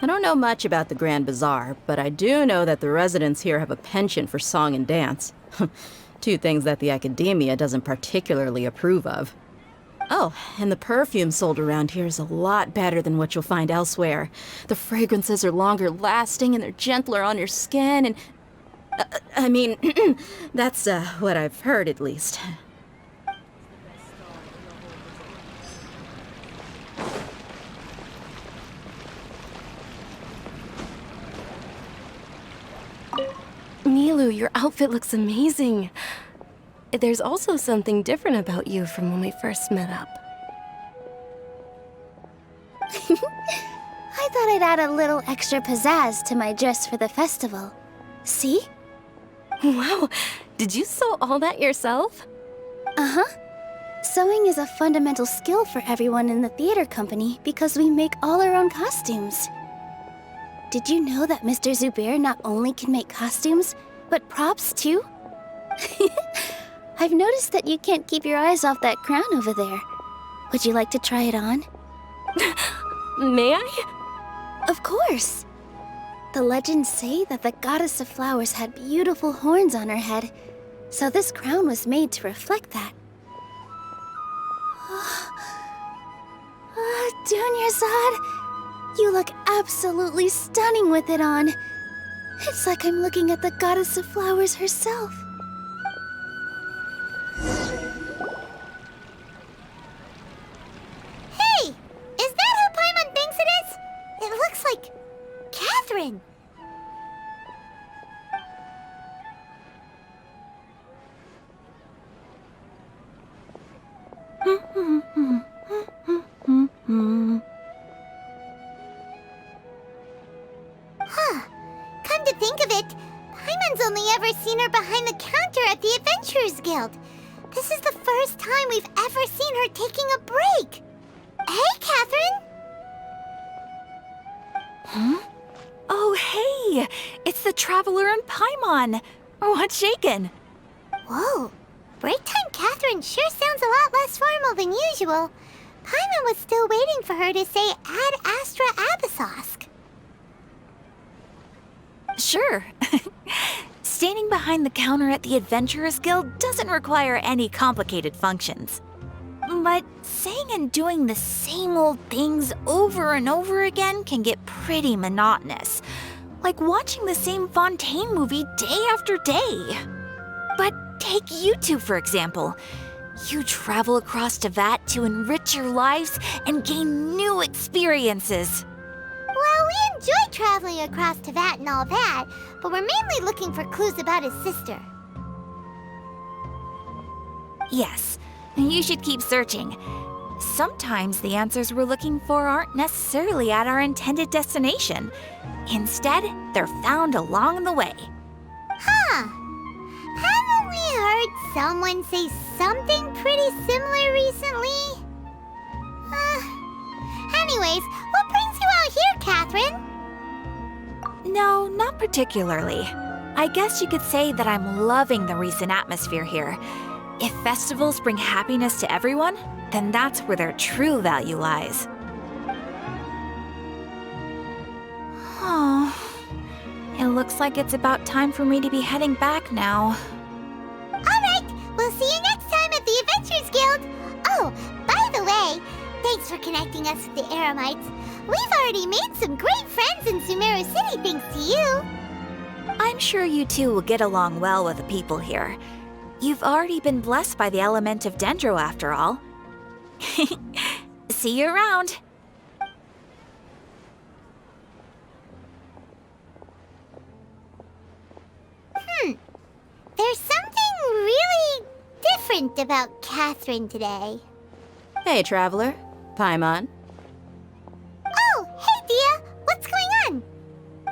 I don't know much about the Grand Bazaar, but I do know that the residents here have a penchant for song and dance. Two things that the Academia doesn't particularly approve of. Oh, and the perfume sold around here is a lot better than what you'll find elsewhere. The fragrances are longer lasting and they're gentler on your skin and... I mean, that's what I've heard at least. Nilou, your outfit looks amazing. There's also something different about you from when we first met up. I thought I'd add a little extra pizzazz to my dress for the festival. See? Wow, did you sew all that yourself? Uh-huh. Sewing is a fundamental skill for everyone in the theater company because we make all our own costumes. Did you know that Mr. Zubair not only can make costumes, but props too? I've noticed that you can't keep your eyes off that crown over there. Would you like to try it on? May I? Of course. The legends say that the goddess of flowers had beautiful horns on her head, so this crown was made to reflect that. Dunyarzad, you look absolutely stunning with it on. It's like I'm looking at the goddess of flowers herself. Hey! Is that who Paimon thinks it is? It looks like Catherine. Huh. Come to think of it, Paimon's only ever seen her behind the counter at the Adventurers Guild. This is the first time we've ever seen her taking a break. Hey, Catherine! Huh? Oh, hey! It's the Traveler and Paimon! What's shaken? Whoa. Break time Catherine sure sounds a lot less formal than usual. Paimon was still waiting for her to say Ad Astra Abyssosk. Sure. Standing behind the counter at the Adventurers Guild doesn't require any complicated functions. But saying and doing the same old things over and over again can get pretty monotonous. Like watching the same Fontaine movie day after day. But take you two, for example. You travel across Teyvat to enrich your lives and gain new experiences. Well, we enjoy traveling across Teyvat and all that, but we're mainly looking for clues about his sister. Yes, you should keep searching. Sometimes the answers we're looking for aren't necessarily at our intended destination. Instead, they're found along the way. Huh. Haven't we heard someone say something pretty similar recently? Anyways, what brings you out here, Catherine? No, not particularly. I guess you could say that I'm loving the recent atmosphere here. If festivals bring happiness to everyone, then that's where their true value lies. Oh, it looks like it's about time for me to be heading back now. Alright, we'll see you next time at the Adventurers Guild. Oh, by the way, thanks for connecting us with the Eremites. We've already made some great friends in Sumeru City thanks to you. I'm sure you two will get along well with the people here. You've already been blessed by the element of Dendro after all. See you around. There's something really different about Catherine today. Hey, Traveler. Paimon. Oh, hey, Dia. What's going on?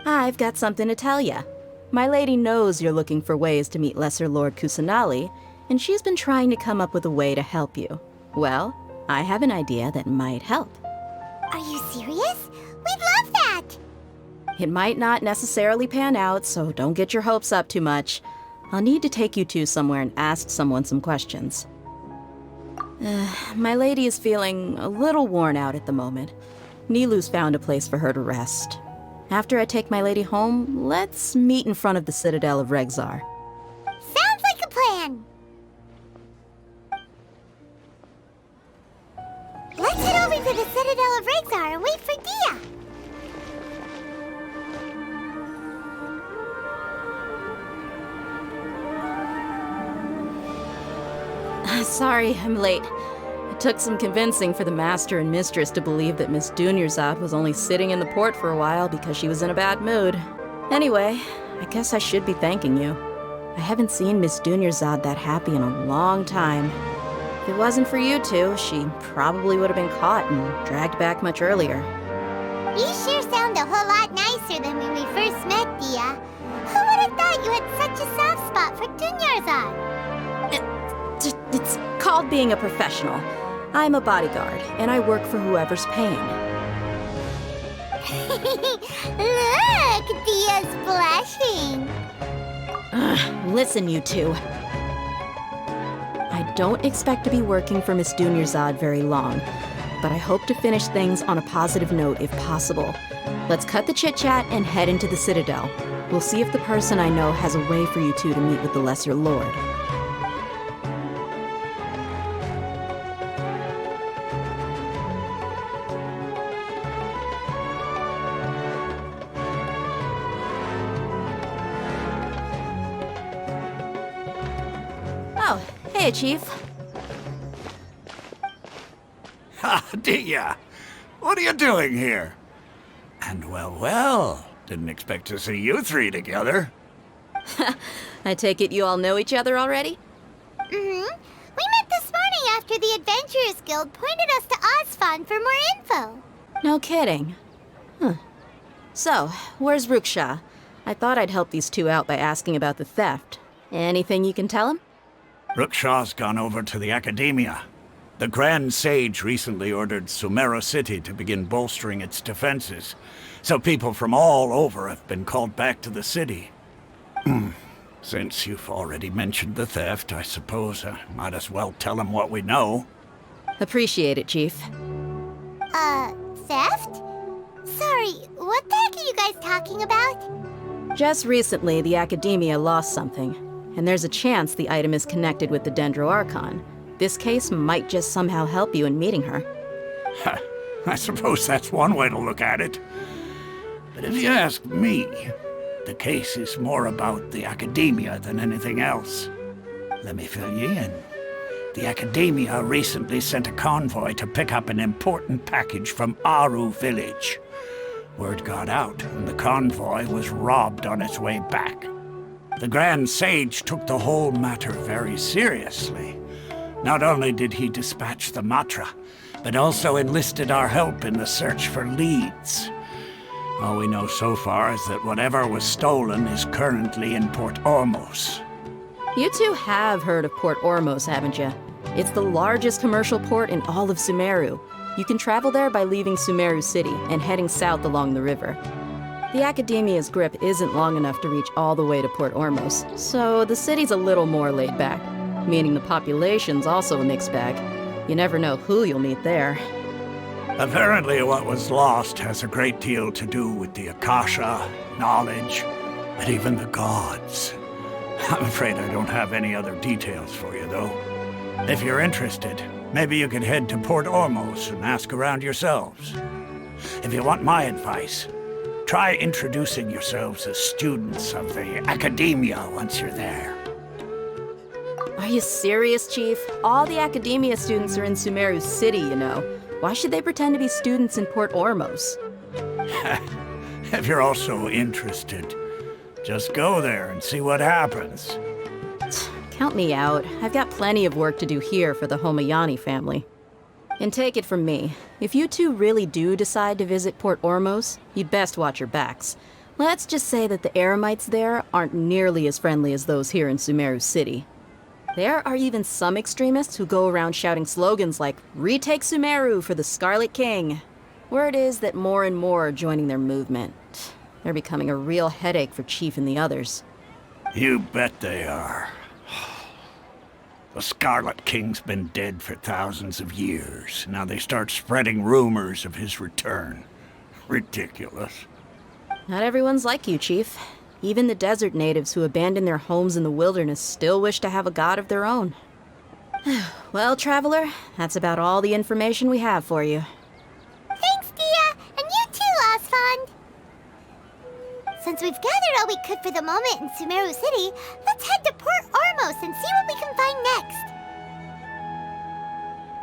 I've got something to tell ya. My lady knows you're looking for ways to meet Lesser Lord Kusanali, and she's been trying to come up with a way to help you. Well, I have an idea that might help. Are you serious? We'd love that! It might not necessarily pan out, so don't get your hopes up too much. I'll need to take you two somewhere and ask someone some questions. My lady is feeling a little worn out at the moment. Nilou's found a place for her to rest. After I take my lady home, let's meet in front of the Citadel of Regzar. Sounds like a plan! to the Citadel of Rexar and wait for Dia. Sorry, I'm late. It took some convincing for the Master and Mistress to believe that Miss Dunyarzad was only sitting in the port for a while because she was in a bad mood. Anyway, I guess I should be thanking you. I haven't seen Miss Dunyarzad that happy in a long time. If it wasn't for you two, she probably would have been caught and dragged back much earlier. You sure sound a whole lot nicer than when we first met, Dia. Who would have thought you had such a soft spot for Dunyarzad? It's called being a professional. I'm a bodyguard, and I work for whoever's paying. Look, Dia's blushing. Listen, you two. I don't expect to be working for Miss Dunyarzad very long, but I hope to finish things on a positive note if possible. Let's cut the chit-chat and head into the Citadel. We'll see if the person I know has a way for you two to meet with the Lesser Lord. Oh, hey, Chief. Ha, Dia! What are you doing here? And well, didn't expect to see you three together. I take it you all know each other already? Mm-hmm. We met this morning after the Adventurers Guild pointed us to Osfon for more info. No kidding. Huh. So, where's Ruksha? I thought I'd help these two out by asking about the theft. Anything you can tell him? Ruksha's gone over to the Academia. The Grand Sage recently ordered Sumeru City to begin bolstering its defenses, so people from all over have been called back to the city. Since you've already mentioned the theft, I suppose I might as well tell him what we know. Appreciate it, Chief. Theft? Sorry, what the heck are you guys talking about? Just recently, the Academia lost something, and there's a chance the item is connected with the Dendro Archon. This case might just somehow help you in meeting her. I suppose that's one way to look at it. But if you ask me, the case is more about the Academia than anything else. Let me fill you in. The Academia recently sent a convoy to pick up an important package from Aru village. Word got out, and the convoy was robbed on its way back. The Grand Sage took the whole matter very seriously. Not only did he dispatch the Matra, but also enlisted our help in the search for leads. All we know so far is that whatever was stolen is currently in Port Ormos. You two have heard of Port Ormos, haven't you? It's the largest commercial port in all of Sumeru. You can travel there by leaving Sumeru City and heading south along the river. The Academia's grip isn't long enough to reach all the way to Port Ormos, so the city's a little more laid back, meaning the population's also a mixed bag. You never know who you'll meet there. Apparently what was lost has a great deal to do with the Akasha, knowledge, and even the gods. I'm afraid I don't have any other details for you, though. If you're interested, maybe you could head to Port Ormos and ask around yourselves. If you want my advice, try introducing yourselves as students of the Academia once you're there. Are you serious, Chief? All the Academia students are in Sumeru City, you know. Why should they pretend to be students in Port Ormos? If you're also interested, just go there and see what happens. Count me out. I've got plenty of work to do here for the Homayani family. And take it from me, if you two really do decide to visit Port Ormos, you'd best watch your backs. Let's just say that the Eremites there aren't nearly as friendly as those here in Sumeru City. There are even some extremists who go around shouting slogans like, "Retake Sumeru for the Scarlet King." Word is that more and more are joining their movement. They're becoming a real headache for Chief and the others. You bet they are. The Scarlet King's been dead for thousands of years. Now they start spreading rumors of his return. Ridiculous. Not everyone's like you, Chief. Even the desert natives who abandoned their homes in the wilderness still wish to have a god of their own. Well, Traveler, that's about all the information we have for you. Since we've gathered all we could for the moment in Sumeru City, let's head to Port Ormos and see what we can find next.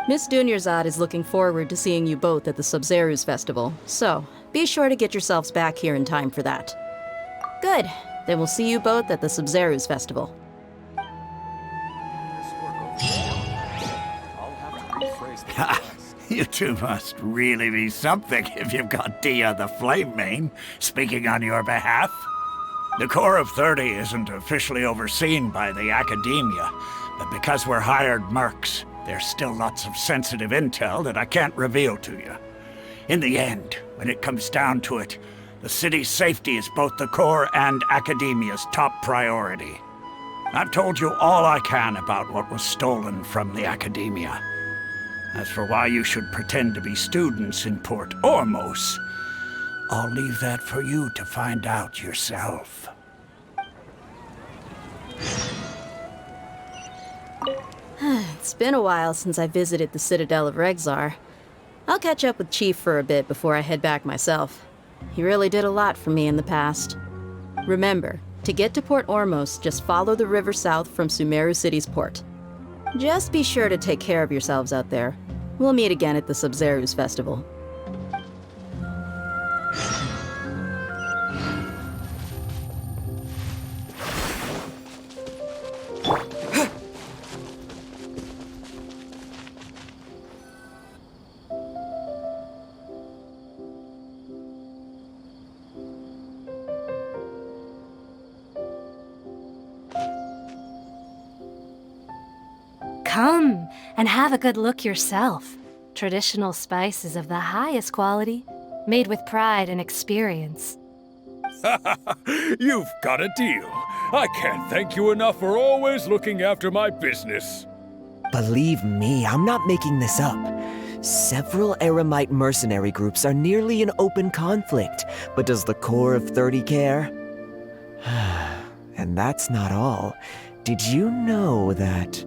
Miss Dunyarzad is looking forward to seeing you both at the Sub-Zeru's festival, so be sure to get yourselves back here in time for that. Good. Then we'll see you both at the Sub-Zeru's festival. You two must really be something if you've got Dia the Flame Mane speaking on your behalf. The Core of 30 isn't officially overseen by the Academia, but because we're hired mercs, there's still lots of sensitive intel that I can't reveal to you. In the end, when it comes down to it, the city's safety is both the Core and Academia's top priority. I've told you all I can about what was stolen from the Academia. As for why you should pretend to be students in Port Ormos, I'll leave that for you to find out yourself. It's been a while since I visited the Citadel of Regzar. I'll catch up with Chief for a bit before I head back myself. He really did a lot for me in the past. Remember, to get to Port Ormos, just follow the river south from Sumeru City's port. Just be sure to take care of yourselves out there. We'll meet again at the Sub-Zeru's festival. Come and have a good look yourself. Traditional spices of the highest quality, made with pride and experience. You've got a deal. I can't thank you enough for always looking after my business. Believe me, I'm not making this up. Several Eremite mercenary groups are nearly in open conflict, but does the Core of 30 care? And that's not all. Did you know that...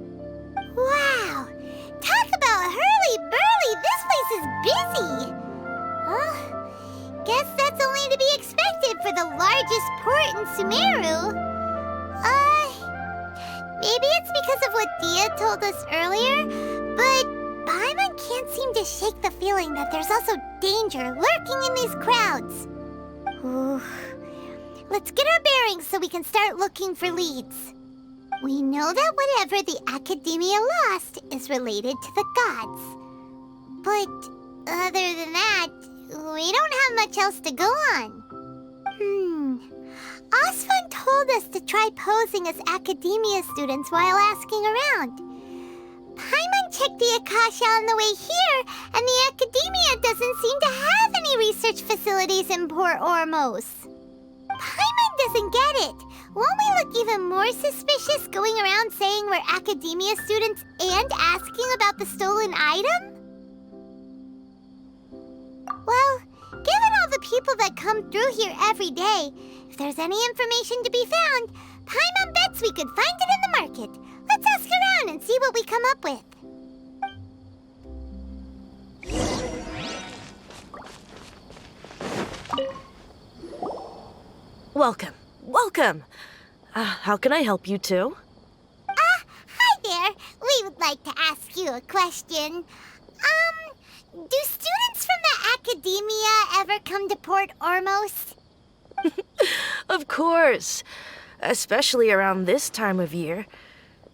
Wow! Talk about hurly-burly! This place is busy! Guess that's only to be expected for the largest port in Sumeru. Maybe it's because of what Dia told us earlier, but Paimon can't seem to shake the feeling that there's also danger lurking in these crowds. Ooh. Let's get our bearings so we can start looking for leads. We know that whatever the Academia lost is related to the gods. But other than that, we don't have much else to go on. Osvan told us to try posing as Academia students while asking around. Paimon checked the Akasha on the way here, and the Academia doesn't seem to have any research facilities in Port Ormos. Paimon doesn't get it. Won't we look even more suspicious going around saying we're Academia students and asking about the stolen item? Well, given all the people that come through here every day, if there's any information to be found, Paimon bets we could find it in the market. Let's ask around and see what we come up with. Welcome. Welcome. How can I help you two? Hi there. We would like to ask you a question. Do students from the Academia ever come to Port Ormos? Of course. Especially around this time of year.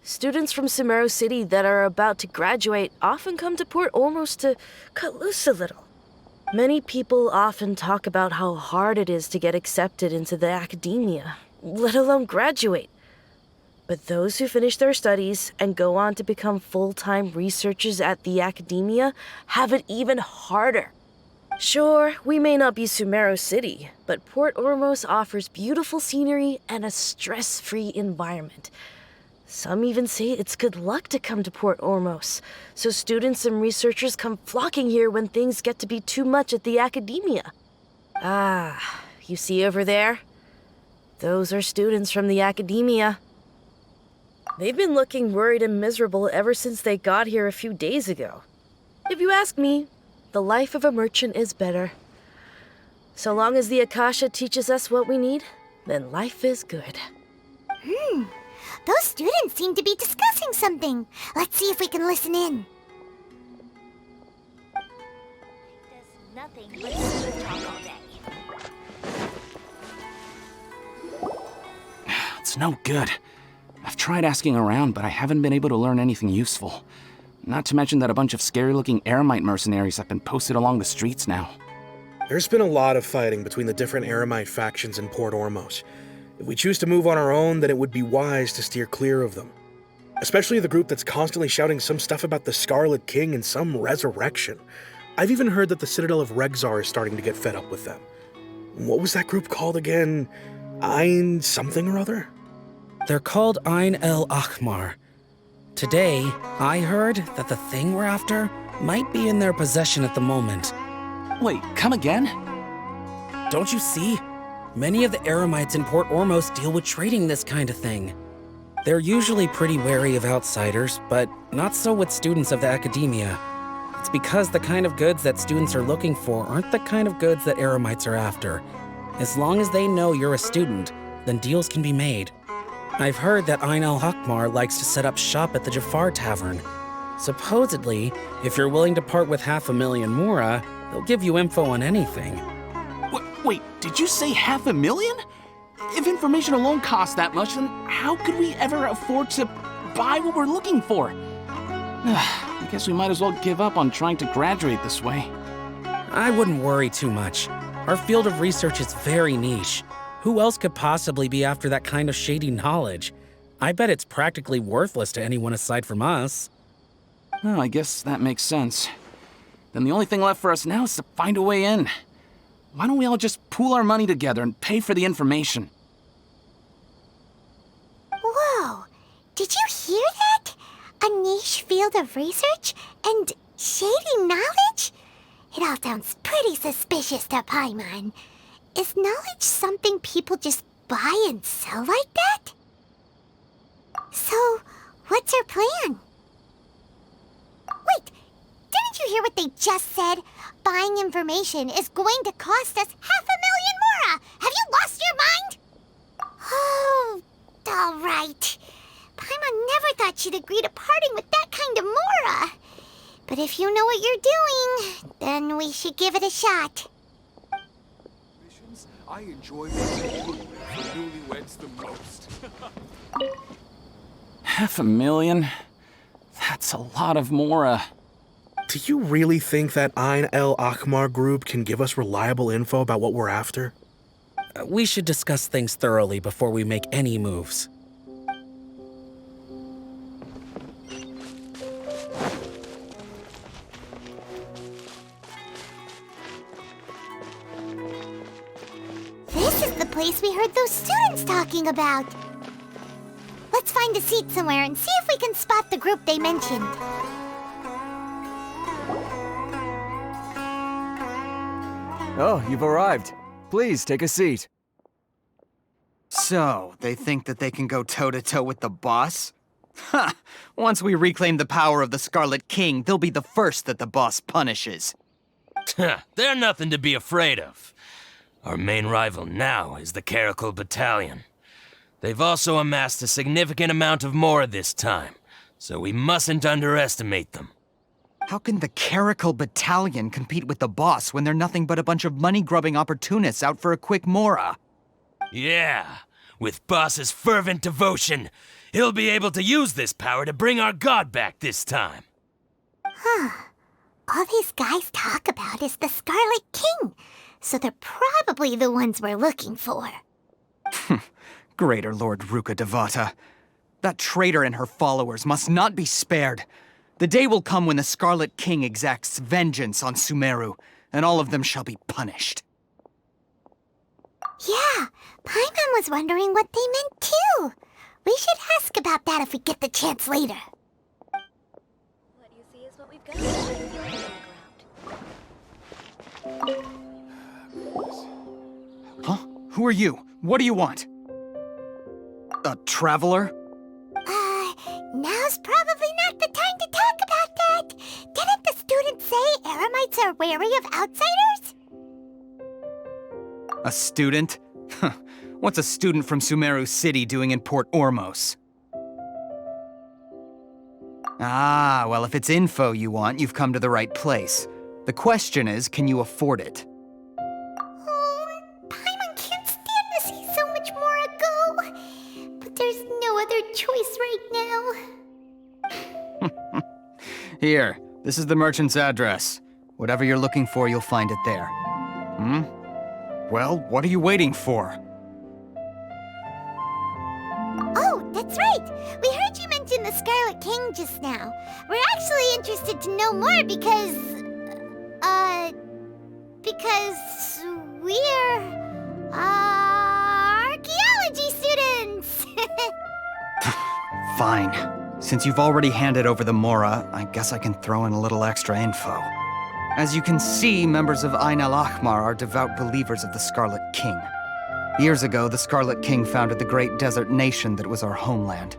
Students from Sumeru City that are about to graduate often come to Port Ormos to cut loose a little. Many people often talk about how hard it is to get accepted into the Academia, let alone graduate. But those who finish their studies and go on to become full-time researchers at the Academia have it even harder. Sure, we may not be Sumeru City, but Port Ormos offers beautiful scenery and a stress-free environment. Some even say it's good luck to come to Port Ormos, so students and researchers come flocking here when things get to be too much at the Academia. You see over there? Those are students from the Academia. They've been looking worried and miserable ever since they got here a few days ago. If you ask me, the life of a merchant is better. So long as the Akasha teaches us what we need, then life is good. Those students seem to be discussing something. Let's see if we can listen in. Does nothing but smooth talk all day. It's no good. I've tried asking around, but I haven't been able to learn anything useful. Not to mention that a bunch of scary-looking Eremite mercenaries have been posted along the streets now. There's been a lot of fighting between the different Eremite factions in Port Ormos. If we choose to move on our own, then it would be wise to steer clear of them. Especially the group that's constantly shouting some stuff about the Scarlet King and some resurrection. I've even heard that the Citadel of Regzar is starting to get fed up with them. What was that group called again? Ein something or other? They're called Ein El Akhmar. Today, I heard that the thing we're after might be in their possession at the moment. Wait, come again? Don't you see? Many of the Eremites in Port Ormos deal with trading this kind of thing. They're usually pretty wary of outsiders, but not so with students of the academia. It's because the kind of goods that students are looking for aren't the kind of goods that Eremites are after. As long as they know you're a student, then deals can be made. I've heard that Ein El Hakmar likes to set up shop at the Jafar Tavern. Supposedly, if you're willing to part with 500,000 Mora, they'll give you info on anything. Wait, did you say 500,000? If information alone costs that much, then how could we ever afford to buy what we're looking for? I guess we might as well give up on trying to graduate this way. I wouldn't worry too much. Our field of research is very niche. Who else could possibly be after that kind of shady knowledge? I bet it's practically worthless to anyone aside from us. Well, I guess that makes sense. Then the only thing left for us now is to find a way in. Why don't we all just pool our money together and pay for the information? Whoa! Did you hear that? A niche field of research and shady knowledge? It all sounds pretty suspicious to Paimon. Is knowledge something people just buy and sell like that? So, what's our plan? Wait, didn't you hear what they just said? Buying information is going to cost us 500,000 Mora! Have you lost your mind? Oh, all right. Paimon never thought she'd agree to parting with that kind of Mora. But if you know what you're doing, then we should give it a shot. I enjoy making food for newlyweds the most. 500,000? That's a lot of Mora. Do you really think that Ein El Akhmar group can give us reliable info about what we're after? We should discuss things thoroughly before we make any moves. This is the place we heard those students talking about. Let's find a seat somewhere and see if we can spot the group they mentioned. Oh, you've arrived. Please, take a seat. So, they think that they can go toe-to-toe with the boss? Ha! Once we reclaim the power of the Scarlet King, they'll be the first that the boss punishes. They're nothing to be afraid of. Our main rival now is the Caracal Battalion. They've also amassed a significant amount of Mora this time, so we mustn't underestimate them. How can the Caracal Battalion compete with the boss when they're nothing but a bunch of money-grubbing opportunists out for a quick Mora? Yeah, with Boss's fervent devotion, he'll be able to use this power to bring our god back this time. Huh. All these guys talk about is the Scarlet King, so they're probably the ones we're looking for. Greater Lord Ruka Devata. That traitor and her followers must not be spared. The day will come when the Scarlet King exacts vengeance on Sumeru, and all of them shall be punished. Yeah, Paimon was wondering what they meant too. We should ask about that if we get the chance later. What you see is what we've got. Huh? Who are you? What do you want? A traveler? Now's probably not the time to talk about that. Didn't the students say Eremites are wary of outsiders? A student? What's a student from Sumeru City doing in Port Ormos? Ah, well, if it's info you want, you've come to the right place. The question is, can you afford it? Paimon can't stand to see so much Mora go. But there's no other choice right now. Here, this is the merchant's address. Whatever you're looking for, you'll find it there. Well, what are you waiting for? Oh, that's right! We heard you mention the Scarlet King just now. We're actually interested to know more because we're, archaeology students! Fine. Since you've already handed over the Mora, I guess I can throw in a little extra info. As you can see, members of Ain al-Ahmar are devout believers of the Scarlet King. Years ago, the Scarlet King founded the great desert nation that was our homeland.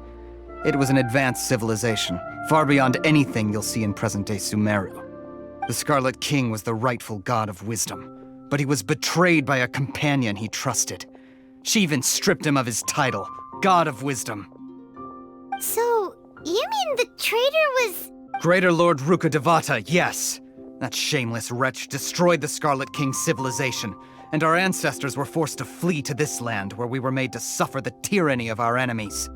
It was an advanced civilization, far beyond anything you'll see in present-day Sumeru. The Scarlet King was the rightful god of wisdom, but he was betrayed by a companion he trusted. She even stripped him of his title, God of Wisdom. So, you mean the traitor was... Greater Lord Rukkhadevata, yes. That shameless wretch destroyed the Scarlet King's civilization, and our ancestors were forced to flee to this land where we were made to suffer the tyranny of our enemies.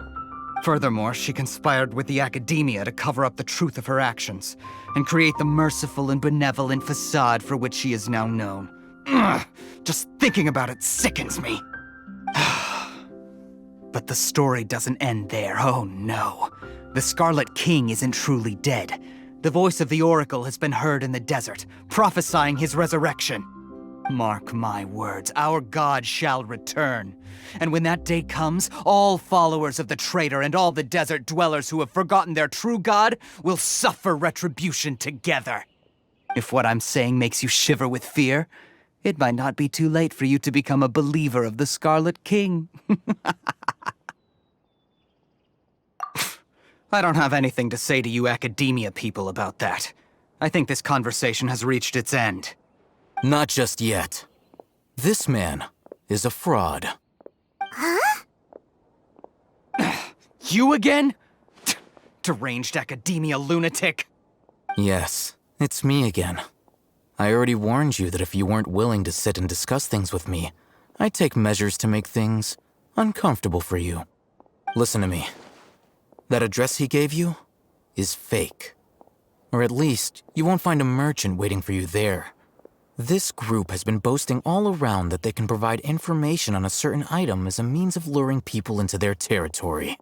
Furthermore, she conspired with the Academia to cover up the truth of her actions, and create the merciful and benevolent facade for which she is now known. Ugh, just thinking about it sickens me. But the story doesn't end there, oh no. The Scarlet King isn't truly dead. The voice of the Oracle has been heard in the desert, prophesying his resurrection. Mark my words, our god shall return. And when that day comes, all followers of the traitor and all the desert dwellers who have forgotten their true god will suffer retribution together. If what I'm saying makes you shiver with fear, it might not be too late for you to become a believer of the Scarlet King. I don't have anything to say to you Academia people about that. I think this conversation has reached its end. Not just yet. This man is a fraud. Huh? You again? Deranged Academia lunatic. Yes, it's me again. I already warned you that if you weren't willing to sit and discuss things with me, I'd take measures to make things uncomfortable for you. Listen to me. That address he gave you is fake. Or at least, you won't find a merchant waiting for you there. This group has been boasting all around that they can provide information on a certain item as a means of luring people into their territory.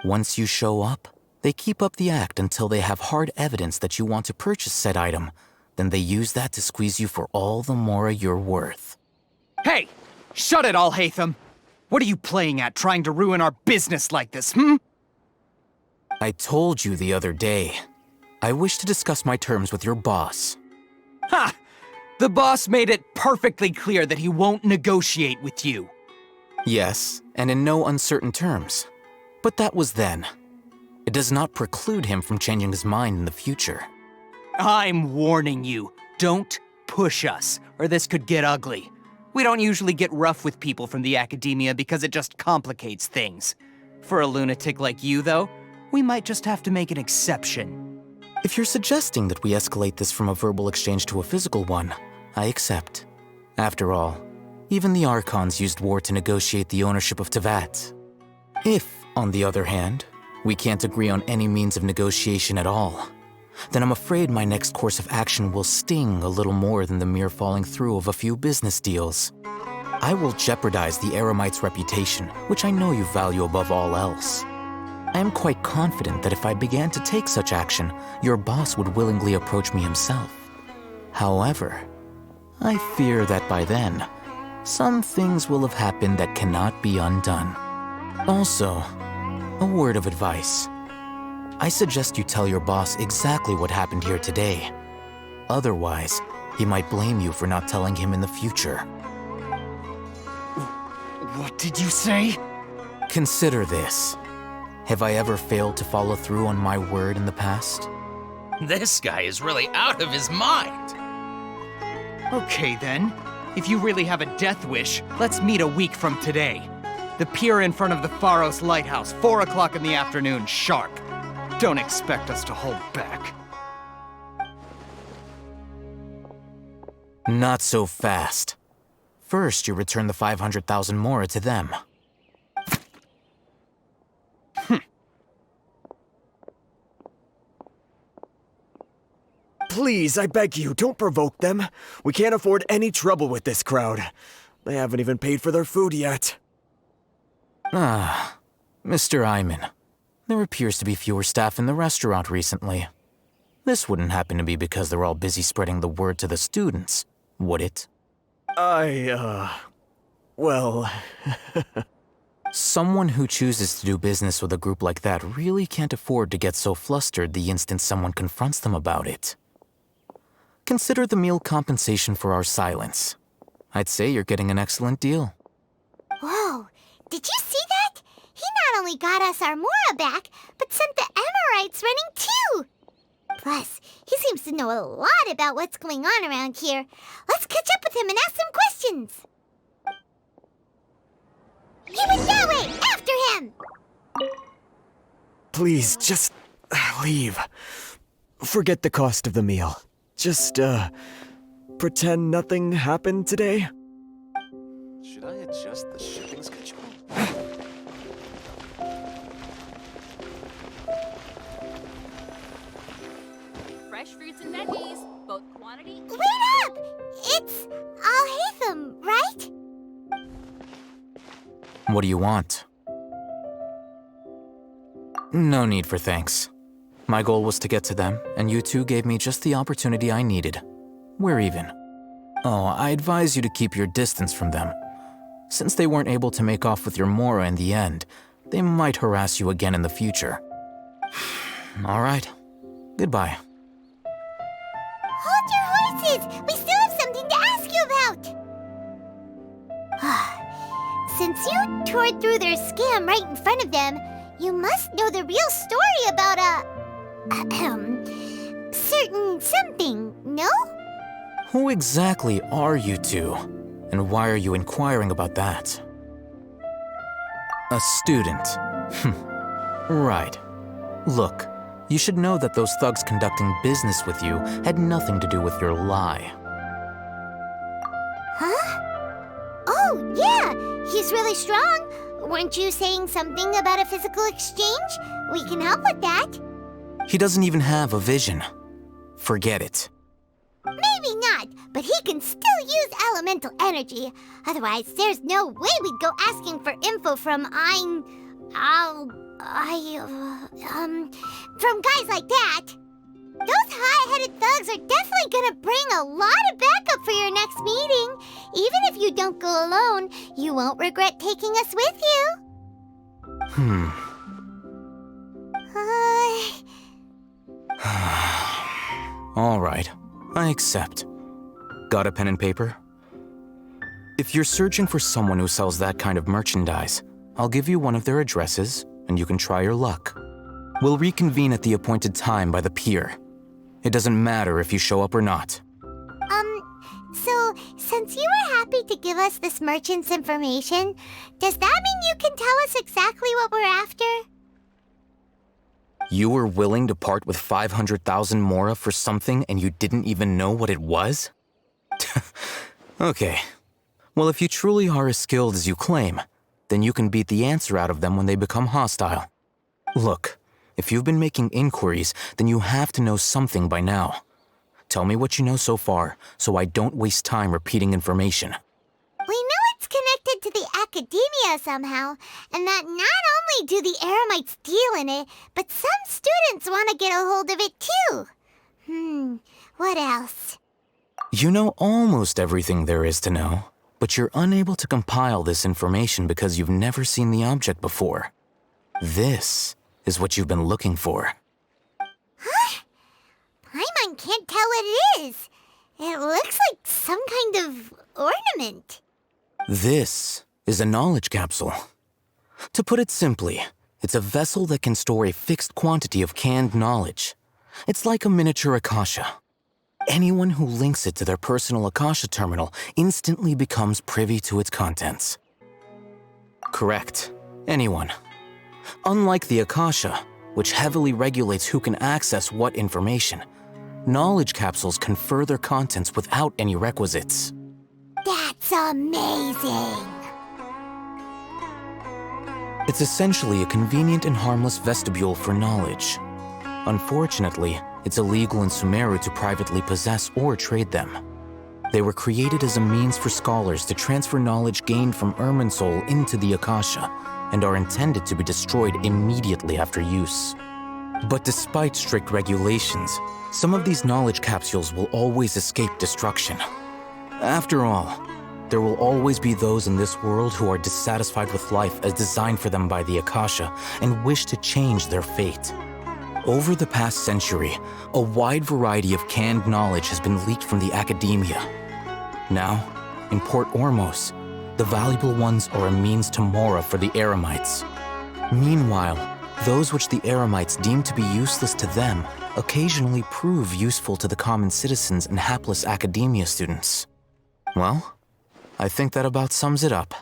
Once you show up, they keep up the act until they have hard evidence that you want to purchase said item. Then they use that to squeeze you for all the Mora you're worth. Hey! Shut it all, Hatham! What are you playing at, trying to ruin our business like this, I told you the other day. I wish to discuss my terms with your boss. Ha! The boss made it perfectly clear that he won't negotiate with you. Yes, and in no uncertain terms. But that was then. It does not preclude him from changing his mind in the future. I'm warning you, don't push us, or this could get ugly. We don't usually get rough with people from the Academia because it just complicates things. For a lunatic like you, though, we might just have to make an exception. If you're suggesting that we escalate this from a verbal exchange to a physical one, I accept. After all, even the Archons used war to negotiate the ownership of Tevat. If, on the other hand, we can't agree on any means of negotiation at all, then I'm afraid my next course of action will sting a little more than the mere falling through of a few business deals. I will jeopardize the Eremite's reputation, which I know you value above all else. I am quite confident that if I began to take such action, your boss would willingly approach me himself. However, I fear that by then, some things will have happened that cannot be undone. Also, a word of advice. I suggest you tell your boss exactly what happened here today. Otherwise, he might blame you for not telling him in the future. What did you say? Consider this. Have I ever failed to follow through on my word in the past? This guy is really out of his mind. Okay then. If you really have a death wish, let's meet a week from today. The pier in front of the Pharos Lighthouse, 4 o'clock in the afternoon, sharp. Don't expect us to hold back. Not so fast. First, you return the 500,000 mora to them. Please, I beg you, don't provoke them. We can't afford any trouble with this crowd. They haven't even paid for their food yet. Ah, Mr. Iman. There appears to be fewer staff in the restaurant recently. This wouldn't happen to be because they're all busy spreading the word to the students, would it? Well... Someone who chooses to do business with a group like that really can't afford to get so flustered the instant someone confronts them about it. Consider the meal compensation for our silence. I'd say you're getting an excellent deal. Whoa, did you see that? He not only got us our Mora back, but sent the Amorites running too! Plus, he seems to know a lot about what's going on around here. Let's catch up with him and ask some questions. He went that way! After him! Please, just leave. Forget the cost of the meal. Just, pretend nothing happened today. Should I adjust the shipping schedule? Fresh fruits and veggies, both quantity. Wait up! It's Al-Haytham, right? What do you want? No need for thanks. My goal was to get to them, and you two gave me just the opportunity I needed. We're even. Oh, I advise you to keep your distance from them. Since they weren't able to make off with your Mora in the end, they might harass you again in the future. All right. Goodbye. Hold your horses! We still have something to ask you about! Since you tore through their scam right in front of them, you must know the real story about certain something, no? Who exactly are you two? And why are you inquiring about that? A student. Right. Look, you should know that those thugs conducting business with you had nothing to do with your lie. Huh? Oh, yeah! He's really strong. Weren't you saying something about a physical exchange? We can help with that. He doesn't even have a vision. Forget it. Maybe not, but he can still use elemental energy. Otherwise, there's no way we'd go asking for info from from guys like that. Those high-headed thugs are definitely gonna bring a lot of backup for your next meeting. Even if you don't go alone, you won't regret taking us with you. All right, I accept. Got a pen and paper? If you're searching for someone who sells that kind of merchandise, I'll give you one of their addresses, and you can try your luck. We'll reconvene at the appointed time by the pier. It doesn't matter if you show up or not. So, since you were happy to give us this merchant's information, does that mean you can tell us exactly what we're after? You were willing to part with 500,000 mora for something and you didn't even know what it was? Okay. Well, if you truly are as skilled as you claim, then you can beat the answer out of them when they become hostile. Look, if you've been making inquiries, then you have to know something by now. Tell me what you know so far, so I don't waste time repeating information. We know it's connected to the academia somehow, and that not only do the Eremites deal in it, but some students want to get a hold of it too. What else? You know almost everything there is to know, but you're unable to compile this information because you've never seen the object before. This is what you've been looking for. Huh? Paimon can't tell what it is. It looks like some kind of ornament. This is a knowledge capsule. To put it simply, it's a vessel that can store a fixed quantity of canned knowledge. It's like a miniature Akasha. Anyone who links it to their personal Akasha Terminal instantly becomes privy to its contents. Correct. Anyone. Unlike the Akasha, which heavily regulates who can access what information, knowledge capsules confer their contents without any requisites. That's amazing! It's essentially a convenient and harmless vestibule for knowledge. Unfortunately, it's illegal in Sumeru to privately possess or trade them. They were created as a means for scholars to transfer knowledge gained from Irminsul into the Akasha, and are intended to be destroyed immediately after use. But despite strict regulations, some of these knowledge capsules will always escape destruction. After all, there will always be those in this world who are dissatisfied with life as designed for them by the Akasha and wish to change their fate. Over the past century, a wide variety of canned knowledge has been leaked from the academia. Now, in Port Ormos, the valuable ones are a means to Mora for the Eremites. Meanwhile, those which the Eremites deem to be useless to them occasionally prove useful to the common citizens and hapless academia students. Well, I think that about sums it up.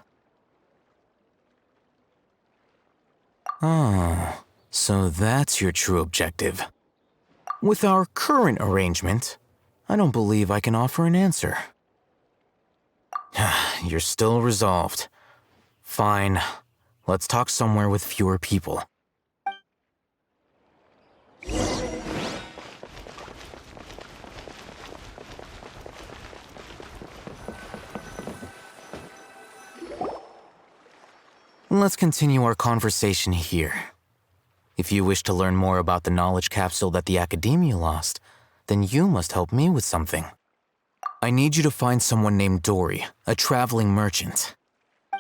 Oh, so that's your true objective. With our current arrangement, I don't believe I can offer an answer. You're still resolved. Fine. Let's talk somewhere with fewer people. Let's continue our conversation here. If you wish to learn more about the knowledge capsule that the Academia lost, then you must help me with something. I need you to find someone named Dory, a traveling merchant.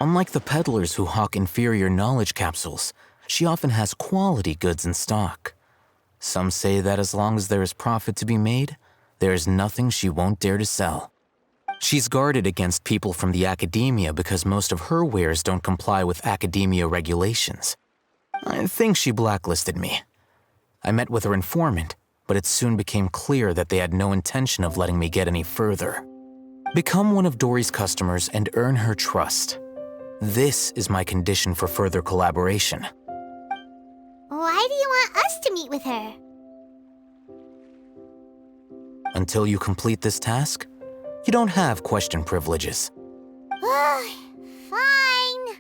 Unlike the peddlers who hawk inferior knowledge capsules, she often has quality goods in stock. Some say that as long as there is profit to be made, there is nothing she won't dare to sell. She's guarded against people from the Academia because most of her wares don't comply with Academia regulations. I think she blacklisted me. I met with her informant, but it soon became clear that they had no intention of letting me get any further. Become one of Dory's customers and earn her trust. This is my condition for further collaboration. Why do you want us to meet with her? Until you complete this task, you don't have question privileges. Fine.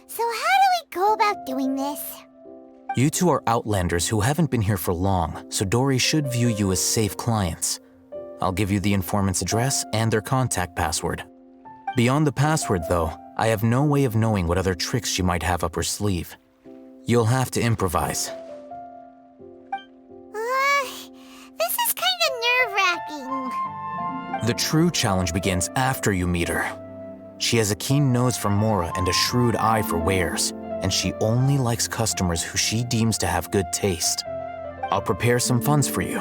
So how do we go about doing this? You two are Outlanders who haven't been here for long, so Dory should view you as safe clients. I'll give you the informant's address and their contact password. Beyond the password, though, I have no way of knowing what other tricks she might have up her sleeve. You'll have to improvise. This is kind of nerve-wracking. The true challenge begins after you meet her. She has a keen nose for Mora and a shrewd eye for wares, and she only likes customers who she deems to have good taste. I'll prepare some funds for you.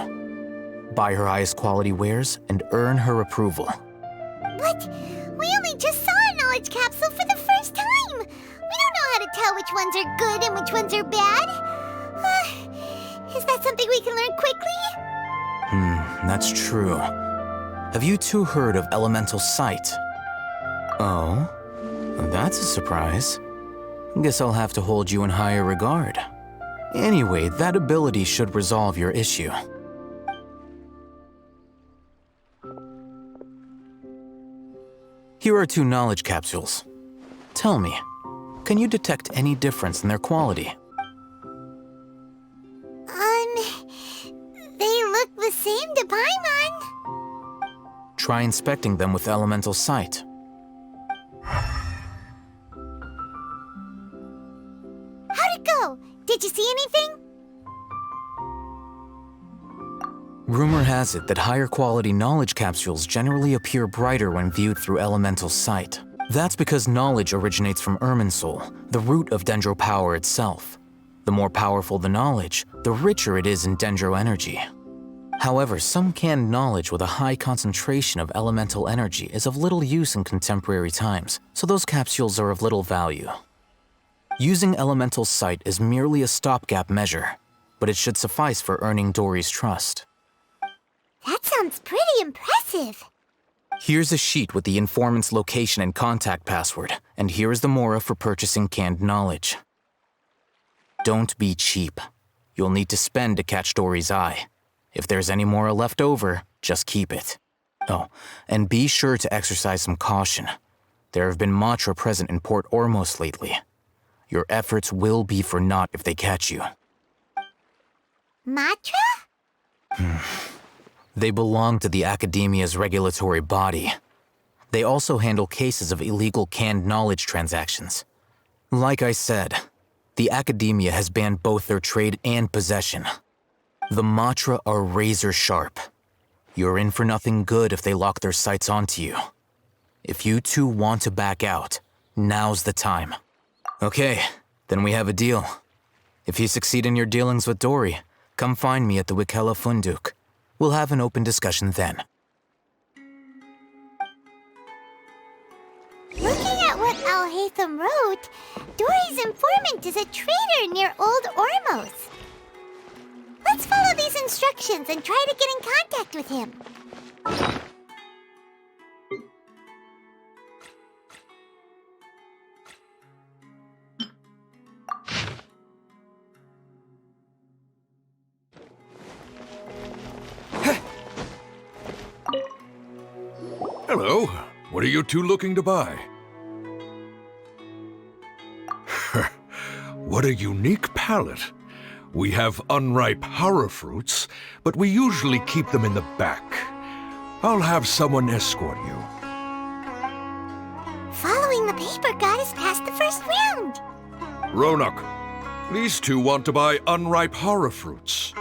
Buy her highest quality wares and earn her approval. But we only just saw a knowledge capsule for the first time. We don't know how to tell which ones are good and which ones are bad. Is that something we can learn quickly? That's true. Have you two heard of elemental sight? Oh, that's a surprise. Guess I'll have to hold you in higher regard. Anyway, that ability should resolve your issue. Here are 2 knowledge capsules. Tell me, can you detect any difference in their quality? They look the same to Paimon. Try inspecting them with elemental sight. How'd it go? Did you see anything? Rumor has it that higher quality knowledge capsules generally appear brighter when viewed through elemental sight. That's because knowledge originates from Irminsul, the root of Dendro power itself. The more powerful the knowledge, the richer it is in Dendro energy. However, some canned knowledge with a high concentration of elemental energy is of little use in contemporary times, so those capsules are of little value. Using elemental sight is merely a stopgap measure, but it should suffice for earning Dory's trust. That sounds pretty impressive. Here's a sheet with the informant's location and contact password, and here is the mora for purchasing canned knowledge. Don't be cheap. You'll need to spend to catch Dory's eye. If there's any mora left over, just keep it. Oh, and be sure to exercise some caution. There have been Matra present in Port Ormos lately. Your efforts will be for naught if they catch you. Matra? They belong to the Academia's regulatory body. They also handle cases of illegal canned knowledge transactions. Like I said, the Academia has banned both their trade and possession. The Matra are razor sharp. You're in for nothing good if they lock their sights onto you. If you two want to back out, now's the time. Okay, then we have a deal. If you succeed in your dealings with Dory, come find me at the Wikela Funduk. We'll have an open discussion then. Looking at what Al-Haytham wrote, Dory's informant is a trader near Old Ormos. Let's follow these instructions and try to get in contact with him. Hello. What are you two looking to buy? What a unique palette. We have unripe horror fruits, but we usually keep them in the back. I'll have someone escort you. Following the paper got us past the first round. Ronak, these two want to buy unripe horror fruits.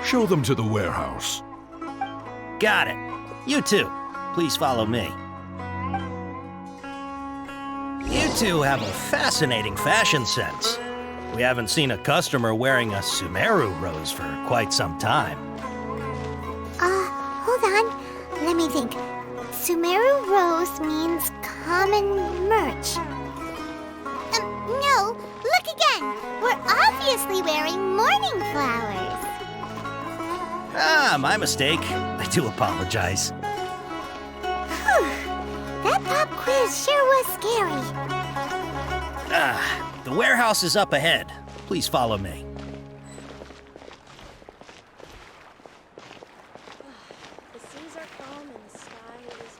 Show them to the warehouse. Got it. You two, please follow me. You two have a fascinating fashion sense. We haven't seen a customer wearing a Sumeru rose for quite some time. Hold on. Let me think. Sumeru rose means common merch. No, look again. We're obviously wearing morning flowers. Ah, my mistake. I do apologize. Whew. That pop quiz sure was scary. The warehouse is up ahead. Please follow me. The seas are calm and the sky is...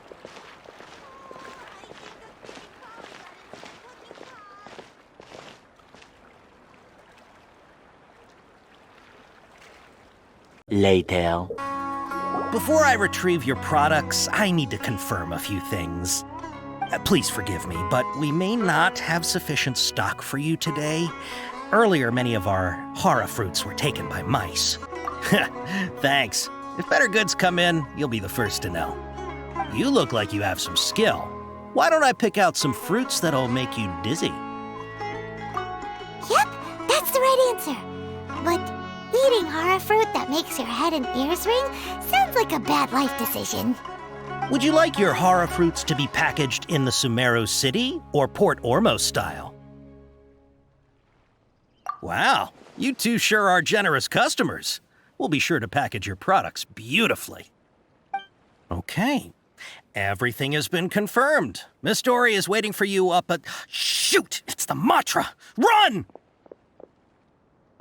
Later. Before I retrieve your products, I need to confirm a few things. Please forgive me, but we may not have sufficient stock for you today. Earlier, many of our hara fruits were taken by mice. Thanks. If better goods come in, you'll be the first to know. You look like you have some skill. Why don't I pick out some fruits that'll make you dizzy? Yep, that's the right answer. But eating hara fruit that makes your head and ears ring sounds like a bad life decision. Would you like your hara fruits to be packaged in the Sumeru City or Port Ormos style? Wow, you two sure are generous customers. We'll be sure to package your products beautifully. Okay, everything has been confirmed. Miss Dory is waiting for you up at... Shoot, it's the Matra! Run!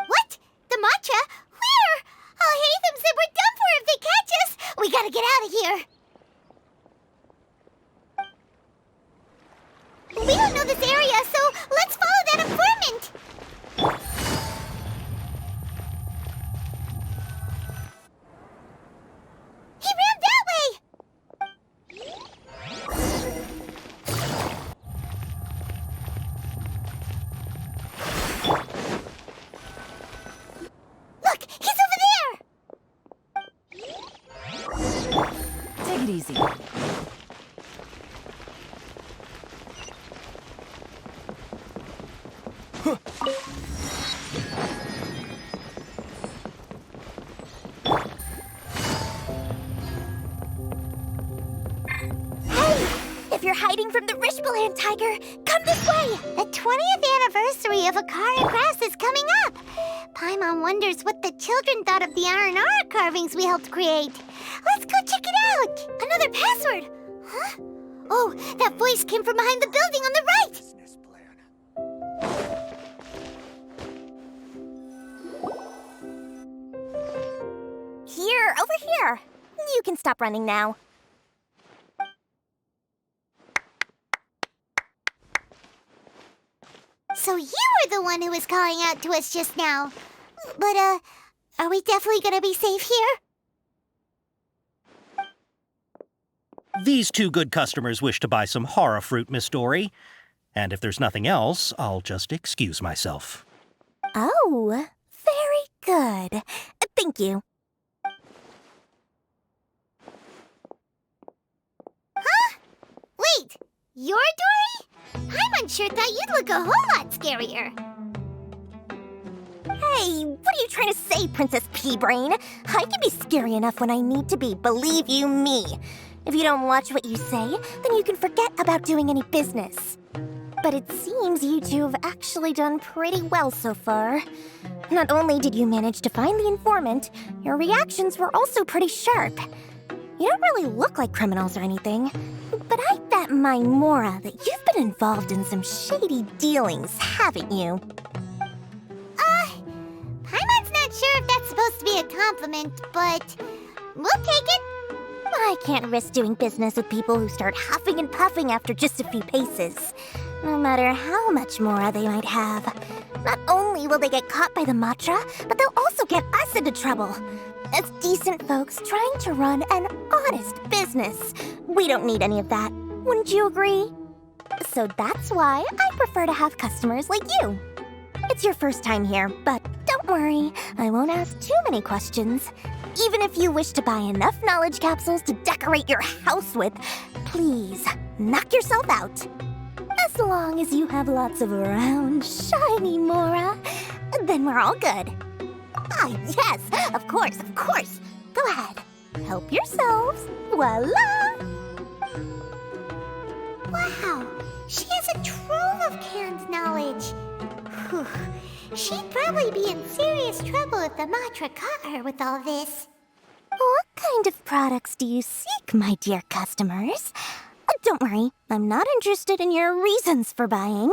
What? The Matra? Where? Al-Haytham said we're done for if they catch us. We gotta get out of here. We don't know this area, so let's follow that informant. He ran that way. Look, he's over there. Take it easy. If you're hiding from the Rishbalan tiger, come this way! The 20th anniversary of Akara Grass is coming up! Paimon wonders what the children thought of the Aranara carvings we helped create. Let's go check it out! Another password! Huh? Oh, that voice came from behind the building on the right! Here, over here. You can stop running now. So you were the one who was calling out to us just now. But, are we definitely gonna be safe here? These two good customers wish to buy some horror fruit, Miss Dory. And if there's nothing else, I'll just excuse myself. Oh, very good. Thank you. Huh? Wait, you're Dory? Paimon sure thought you'd look a whole lot scarier. Hey, what are you trying to say, Princess Pea-Brain? I can be scary enough when I need to be, believe you me. If you don't watch what you say, then you can forget about doing any business. But it seems you two have actually done pretty well so far. Not only did you manage to find the informant, your reactions were also pretty sharp. You don't really look like criminals or anything, but I bet my Mora that you've been involved in some shady dealings, haven't you? Paimon's not sure if that's supposed to be a compliment, but we'll take it. I can't risk doing business with people who start huffing and puffing after just a few paces, no matter how much Mora they might have. Not only will they get caught by the Matra, but they'll also get us into trouble. As decent folks trying to run an honest business, we don't need any of that. Wouldn't you agree? So that's why I prefer to have customers like you. It's your first time here, but don't worry, I won't ask too many questions. Even if you wish to buy enough knowledge capsules to decorate your house with, please, knock yourself out. As long as you have lots of round, shiny Mora, then we're all good. Ah, yes, of course, of course. Go ahead, help yourselves. Voila! Wow, she has a trove of canned knowledge. Whew. She'd probably be in serious trouble if the Matra caught her with all this. What kind of products do you seek, my dear customers? Don't worry, I'm not interested in your reasons for buying.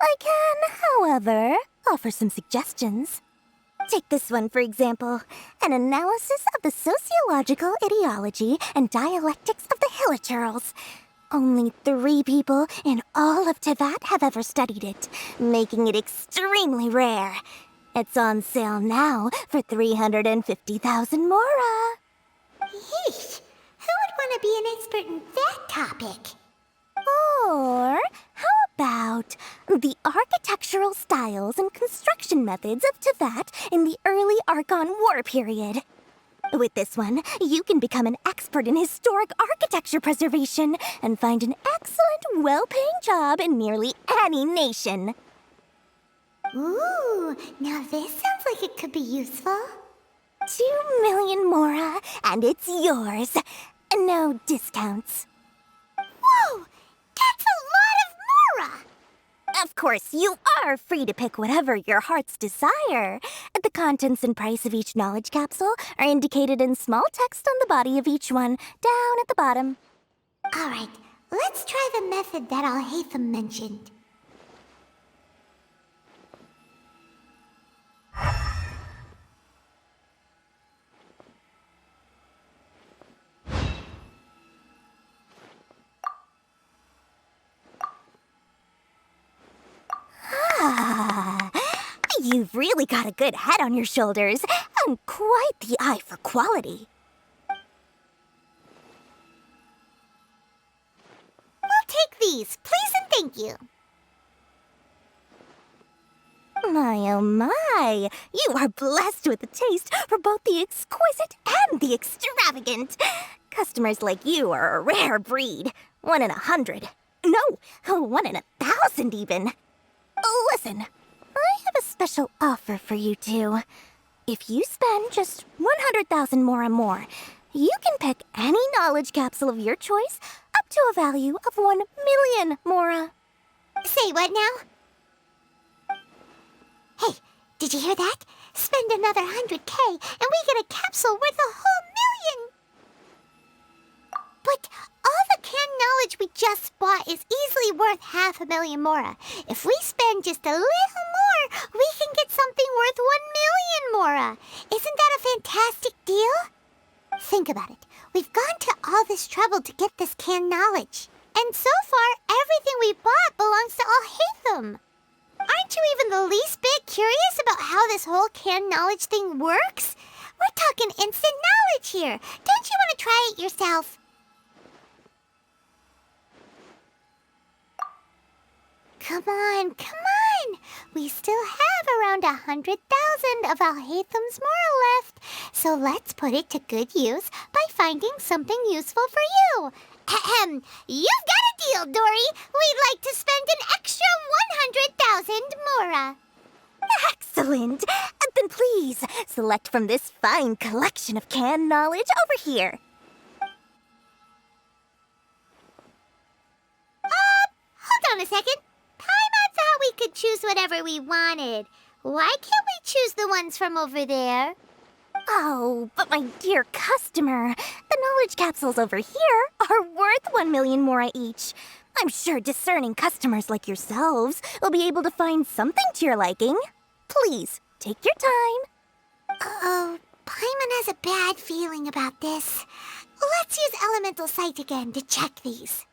I can, however, offer some suggestions. Take this one, for example. An analysis of the sociological ideology and dialectics of the Hilichurls. Only 3 people in all of Tevat have ever studied it, making it extremely rare. It's on sale now for 350,000 Mora. Yeesh, who would want to be an expert in that topic? Or how about the architectural styles and construction methods of Tevat in the early Archon War period? With this one, you can become an expert in historic architecture preservation and find an excellent, well-paying job in nearly any nation. Ooh, now this sounds like it could be useful. 2 million Mora, and it's yours. No discounts. Whoa, that's a lot of Mora! Of course, you are free to pick whatever your heart's desire. The contents and price of each knowledge capsule are indicated in small text on the body of each one, down at the bottom. All right, let's try the method that Al-Haytham mentioned. You've really got a good head on your shoulders, and quite the eye for quality. We'll take these, please and thank you. My oh my, you are blessed with a taste for both the exquisite and the extravagant. Customers like you are a rare breed, 1 in 100. No, 1 in 1,000 even. Listen, I have a special offer for you two. If you spend just 100,000 Mora more, you can pick any knowledge capsule of your choice up to a value of 1 million Mora. Say what now? Hey, did you hear that? Spend another 100K and we get a capsule worth a whole million! But all the canned knowledge we just bought is easily worth 500,000 mora. If we spend just a little more, we can get something worth 1,000,000 mora. Isn't that a fantastic deal? Think about it. We've gone to all this trouble to get this canned knowledge. And so far, everything we bought belongs to Alhaitham. Aren't you even the least bit curious about how this whole canned knowledge thing works? We're talking instant knowledge here. Don't you want to try it yourself? Come on, come on! We still have around 100,000 of Alhaitham's moral left, so let's put it to good use by finding something useful for you. Ahem! You've got a deal, Dory! We'd like to spend an extra 100,000 mora. Excellent! Then please, select from this fine collection of canned knowledge over here. Hold on a second. Paimon thought we could choose whatever we wanted. Why can't we choose the ones from over there? Oh, but my dear customer, the knowledge capsules over here are worth 1,000,000 mora each. I'm sure discerning customers like yourselves will be able to find something to your liking. Please, take your time. Uh-oh, Paimon has a bad feeling about this. Let's use Elemental Sight again to check these.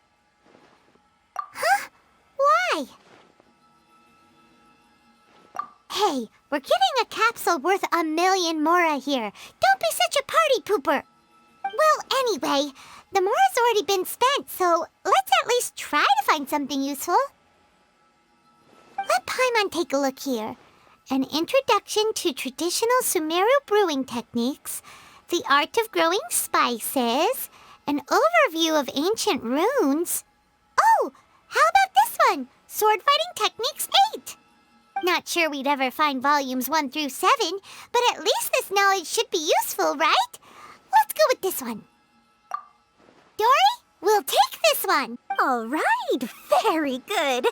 Huh? Why? Hey, we're getting a capsule worth 1,000,000 mora here. Don't be such a party pooper. Well, anyway, the mora's already been spent, so let's at least try to find something useful. Let Paimon take a look here. An introduction to traditional Sumeru brewing techniques, the art of growing spices, an overview of ancient runes. Oh, how about this one? Sword Fighting Techniques 8. Not sure we'd ever find volumes 1 through 7, but at least this knowledge should be useful, right? Let's go with this one. Dory, we'll take this one. All right, very good.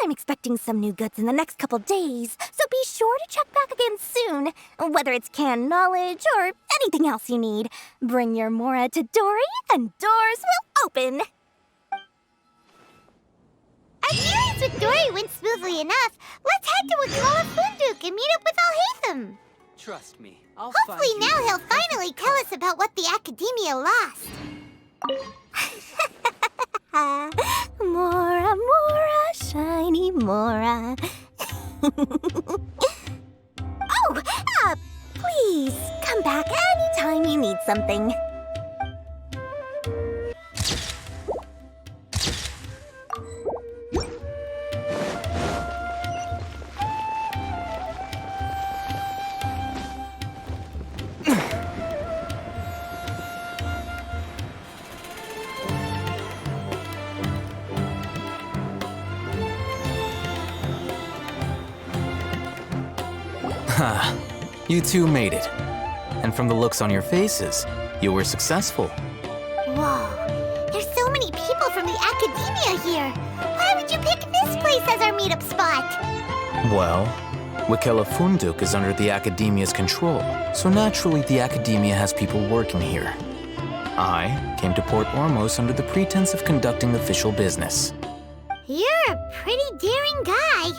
I'm expecting some new goods in the next couple days, so be sure to check back again soon. Whether it's canned knowledge or anything else you need, bring your mora to Dory and doors will open. Our dealings with Dory went smoothly enough. Let's head to Akasha Terminal and meet up with Alhaitham. Trust me, I'll Hopefully find you. now he'll finally tell us about what the Academia lost. Mora, mora, shiny mora. Oh, please come back anytime you need something. Ha, you two made it. And from the looks on your faces, you were successful. Whoa, there's so many people from the Academia here. Why would you pick this place as our meetup spot? Well, Wakela Funduk is under the Academia's control, so naturally the Academia has people working here. I came to Port Ormos under the pretense of conducting official business. You're a pretty daring guy.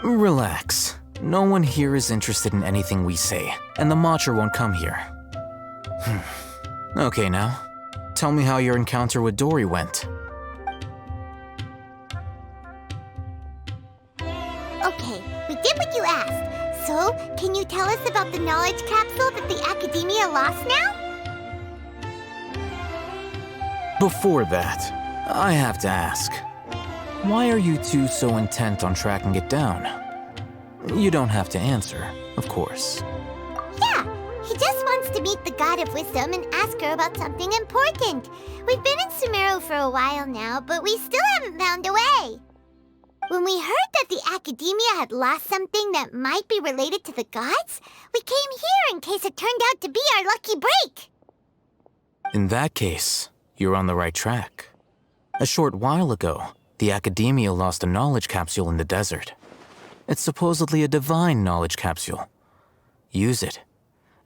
Relax. No one here is interested in anything we say, and the Matcher won't come here. Okay now, tell me how your encounter with Dory went. Okay, we did what you asked. So, can you tell us about the knowledge capsule that the Academia lost now? Before that, I have to ask, why are you two so intent on tracking it down? You don't have to answer, of course. Yeah, he just wants to meet the God of Wisdom and ask her about something important. We've been in Sumeru for a while now, but we still haven't found a way. When we heard that the Academia had lost something that might be related to the gods, we came here in case it turned out to be our lucky break. In that case, you're on the right track. A short while ago, the Academia lost a knowledge capsule in the desert. It's supposedly a divine knowledge capsule. Use it,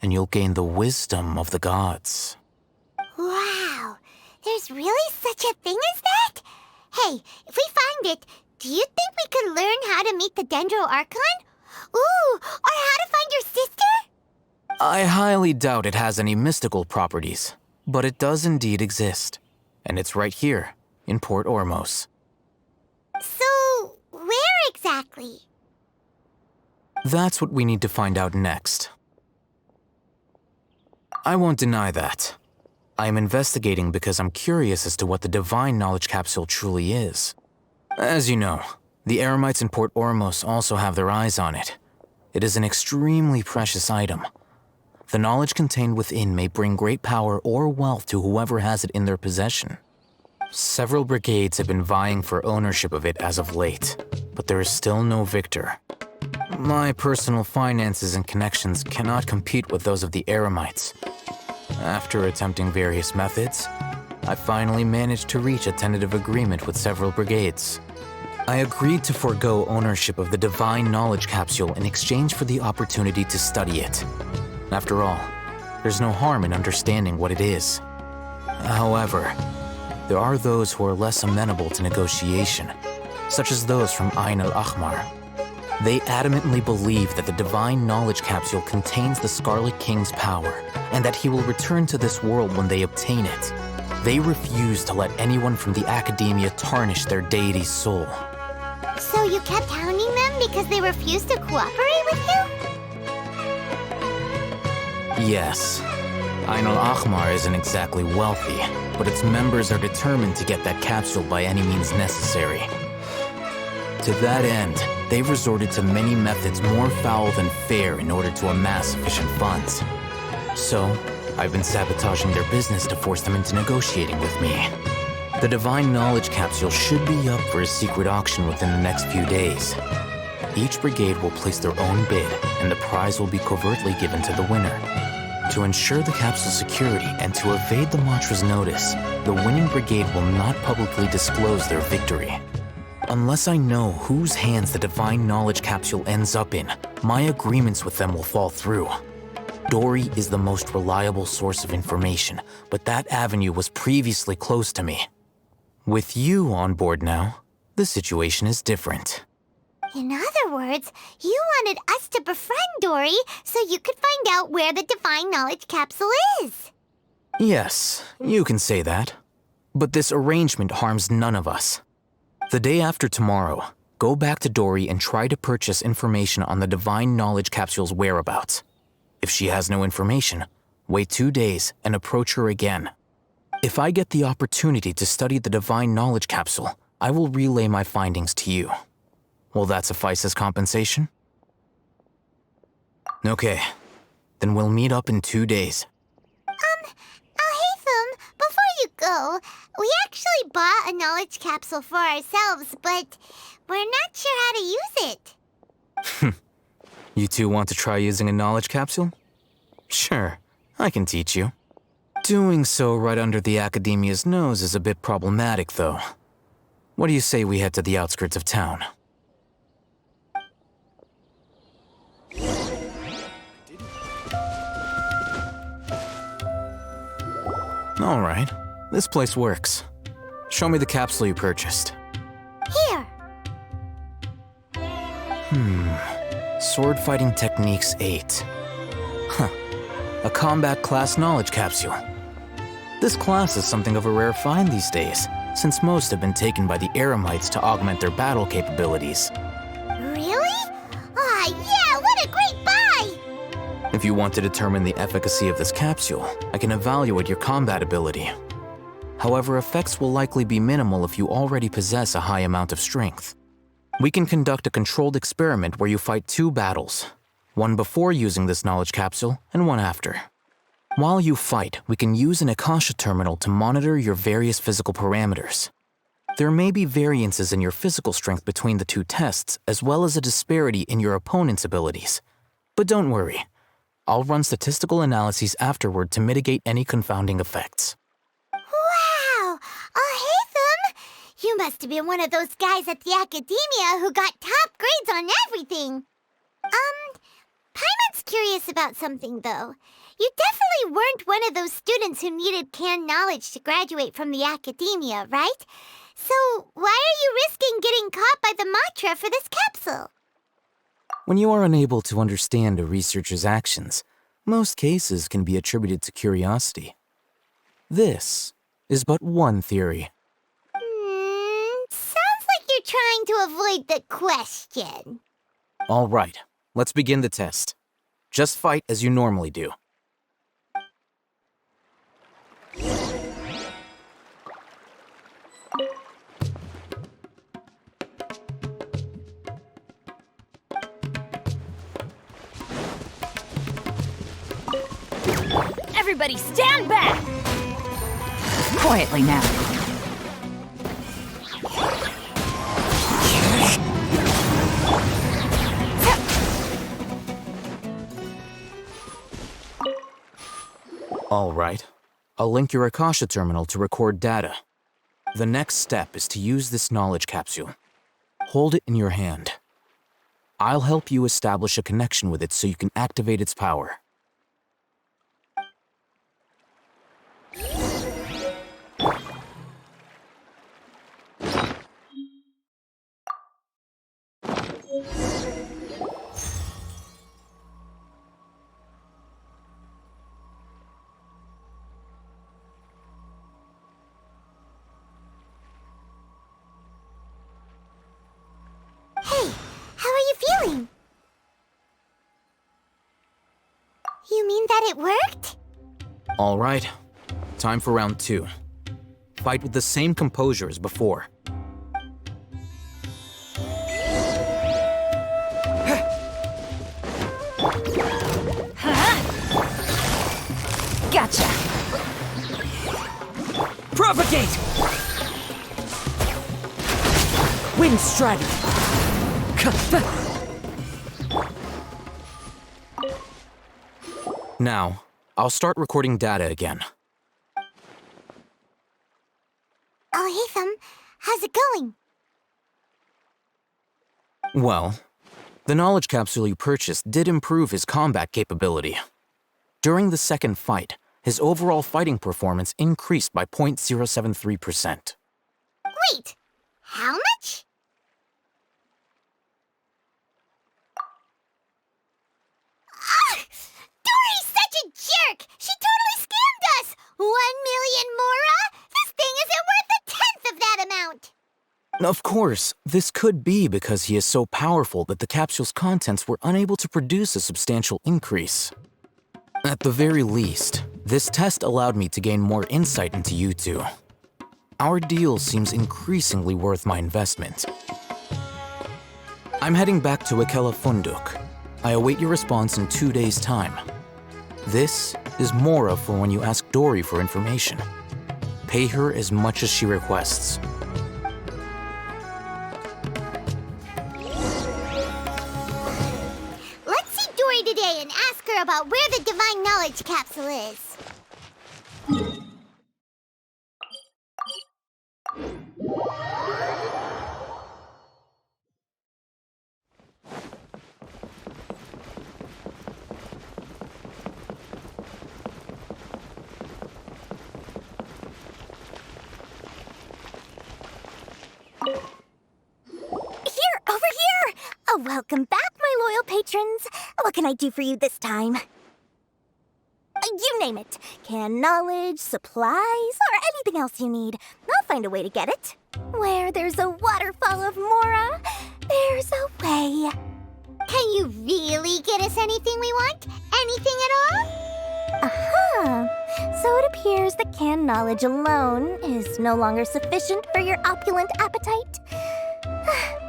and you'll gain the wisdom of the gods. Wow, There's really such a thing as that? Hey, if we find it, do you think we could learn how to meet the Dendro Archon? Ooh, or how to find your sister? I highly doubt it has any mystical properties, but it does indeed exist. And it's right here, in Port Ormos. So, where exactly? That's what we need to find out next. I won't deny that. I am investigating because I'm curious as to what the Divine Knowledge Capsule truly is. As you know, the Eremites in Port Ormos also have their eyes on it. It is an extremely precious item. The knowledge contained within may bring great power or wealth to whoever has it in their possession. Several brigades have been vying for ownership of it as of late, but there is still no victor. My personal finances and connections cannot compete with those of the Eremites. After attempting various methods, I finally managed to reach a tentative agreement with several brigades. I agreed to forego ownership of the Divine Knowledge Capsule in exchange for the opportunity to study it. After all, there's no harm in understanding what it is. However, there are those who are less amenable to negotiation, such as those from Ain al-Ahmar. They adamantly believe that the Divine Knowledge Capsule contains the Scarlet King's power, and that he will return to this world when they obtain it. They refuse to let anyone from the Academia tarnish their deity's soul. So you kept hounding them because they refused to cooperate with you? Yes. Ain al-Ahmar isn't exactly wealthy, but its members are determined to get that capsule by any means necessary. To that end, they've resorted to many methods more foul than fair in order to amass sufficient funds. So, I've been sabotaging their business to force them into negotiating with me. The Divine Knowledge Capsule should be up for a secret auction within the next few days. Each brigade will place their own bid, and the prize will be covertly given to the winner. To ensure the capsule's security and to evade the mantra's notice, the winning brigade will not publicly disclose their victory. Unless I know whose hands the Divine Knowledge Capsule ends up in, my agreements with them will fall through. Dory is the most reliable source of information, but that avenue was previously closed to me. With you on board now, the situation is different. In other words, you wanted us to befriend Dory so you could find out where the Divine Knowledge Capsule is. Yes, you can say that. But this arrangement harms none of us. The day after tomorrow, go back to Dory and try to purchase information on the Divine Knowledge Capsule's whereabouts. If she has no information, wait 2 days and approach her again. If I get the opportunity to study the Divine Knowledge Capsule, I will relay my findings to you. Will that suffice as compensation? Okay, then we'll meet up in 2 days. Alhaitham, before you go, we actually bought a knowledge capsule for ourselves, but we're not sure how to use it. You two want to try using a knowledge capsule? Sure, I can teach you. Doing so right under the Academia's nose is a bit problematic, though. What do you say we head to the outskirts of town? All right, this place works. Show me the capsule you purchased. Here. Sword Fighting Techniques 8. Huh. A combat class knowledge capsule. This class is something of a rare find these days, since most have been taken by the Eremites to augment their battle capabilities. Really? Ah, yeah, what a great buy! If you want to determine the efficacy of this capsule, I can evaluate your combat ability. However, effects will likely be minimal if you already possess a high amount of strength. We can conduct a controlled experiment where you fight 2 battles, one before using this knowledge capsule and one after. While you fight, we can use an Akasha Terminal to monitor your various physical parameters. There may be variances in your physical strength between the 2 tests, as well as a disparity in your opponent's abilities. But don't worry, I'll run statistical analyses afterward to mitigate any confounding effects. Wow! Alhaitham! You must have been one of those guys at the Academia who got top grades on everything. Paimon's was curious about something, though. You definitely weren't one of those students who needed canned knowledge to graduate from the academia, right? So why are you risking getting caught by the Matra for this capsule? When you are unable to understand a researcher's actions, most cases can be attributed to curiosity. This is but one theory. Sounds like you're trying to avoid the question. All right, let's begin the test. Just fight as you normally do. Everybody stand back! Quietly now. All right. I'll link your Akasha Terminal to record data. The next step is to use this knowledge capsule. Hold it in your hand. I'll help you establish a connection with it so you can activate its power. Hey, how are you feeling? You mean that it worked? All right. Time for round 2. Fight with the same composure as before. Gotcha! Propagate! Wind strategy! Now, I'll start recording data again. Oh, hey, Thumb. How's it going? Well, the knowledge capsule you purchased did improve his combat capability. During the second fight, his overall fighting performance increased by 0.073%. Wait, how much? Dory's such a jerk! She totally scammed us! 1 million Mora? This thing isn't worth a tenth of that amount! Of course, this could be because he is so powerful that the capsule's contents were unable to produce a substantial increase. At the very least, this test allowed me to gain more insight into you two. Our deal seems increasingly worth my investment. I'm heading back to Ikela Funduk. I await your response in 2 days' time. This is Mora for when you ask Dory for information. Pay her as much as she requests. Let's see Dory today and ask her about where the Divine Knowledge Capsule is. Oh, welcome back, my loyal patrons. What can I do for you this time? You name it. Canned knowledge, supplies, or anything else you need. I'll find a way to get it. Where there's a waterfall of Mora, there's a way. Can you really get us anything we want? Anything at all? Aha! So it appears that canned knowledge alone is no longer sufficient for your opulent appetite.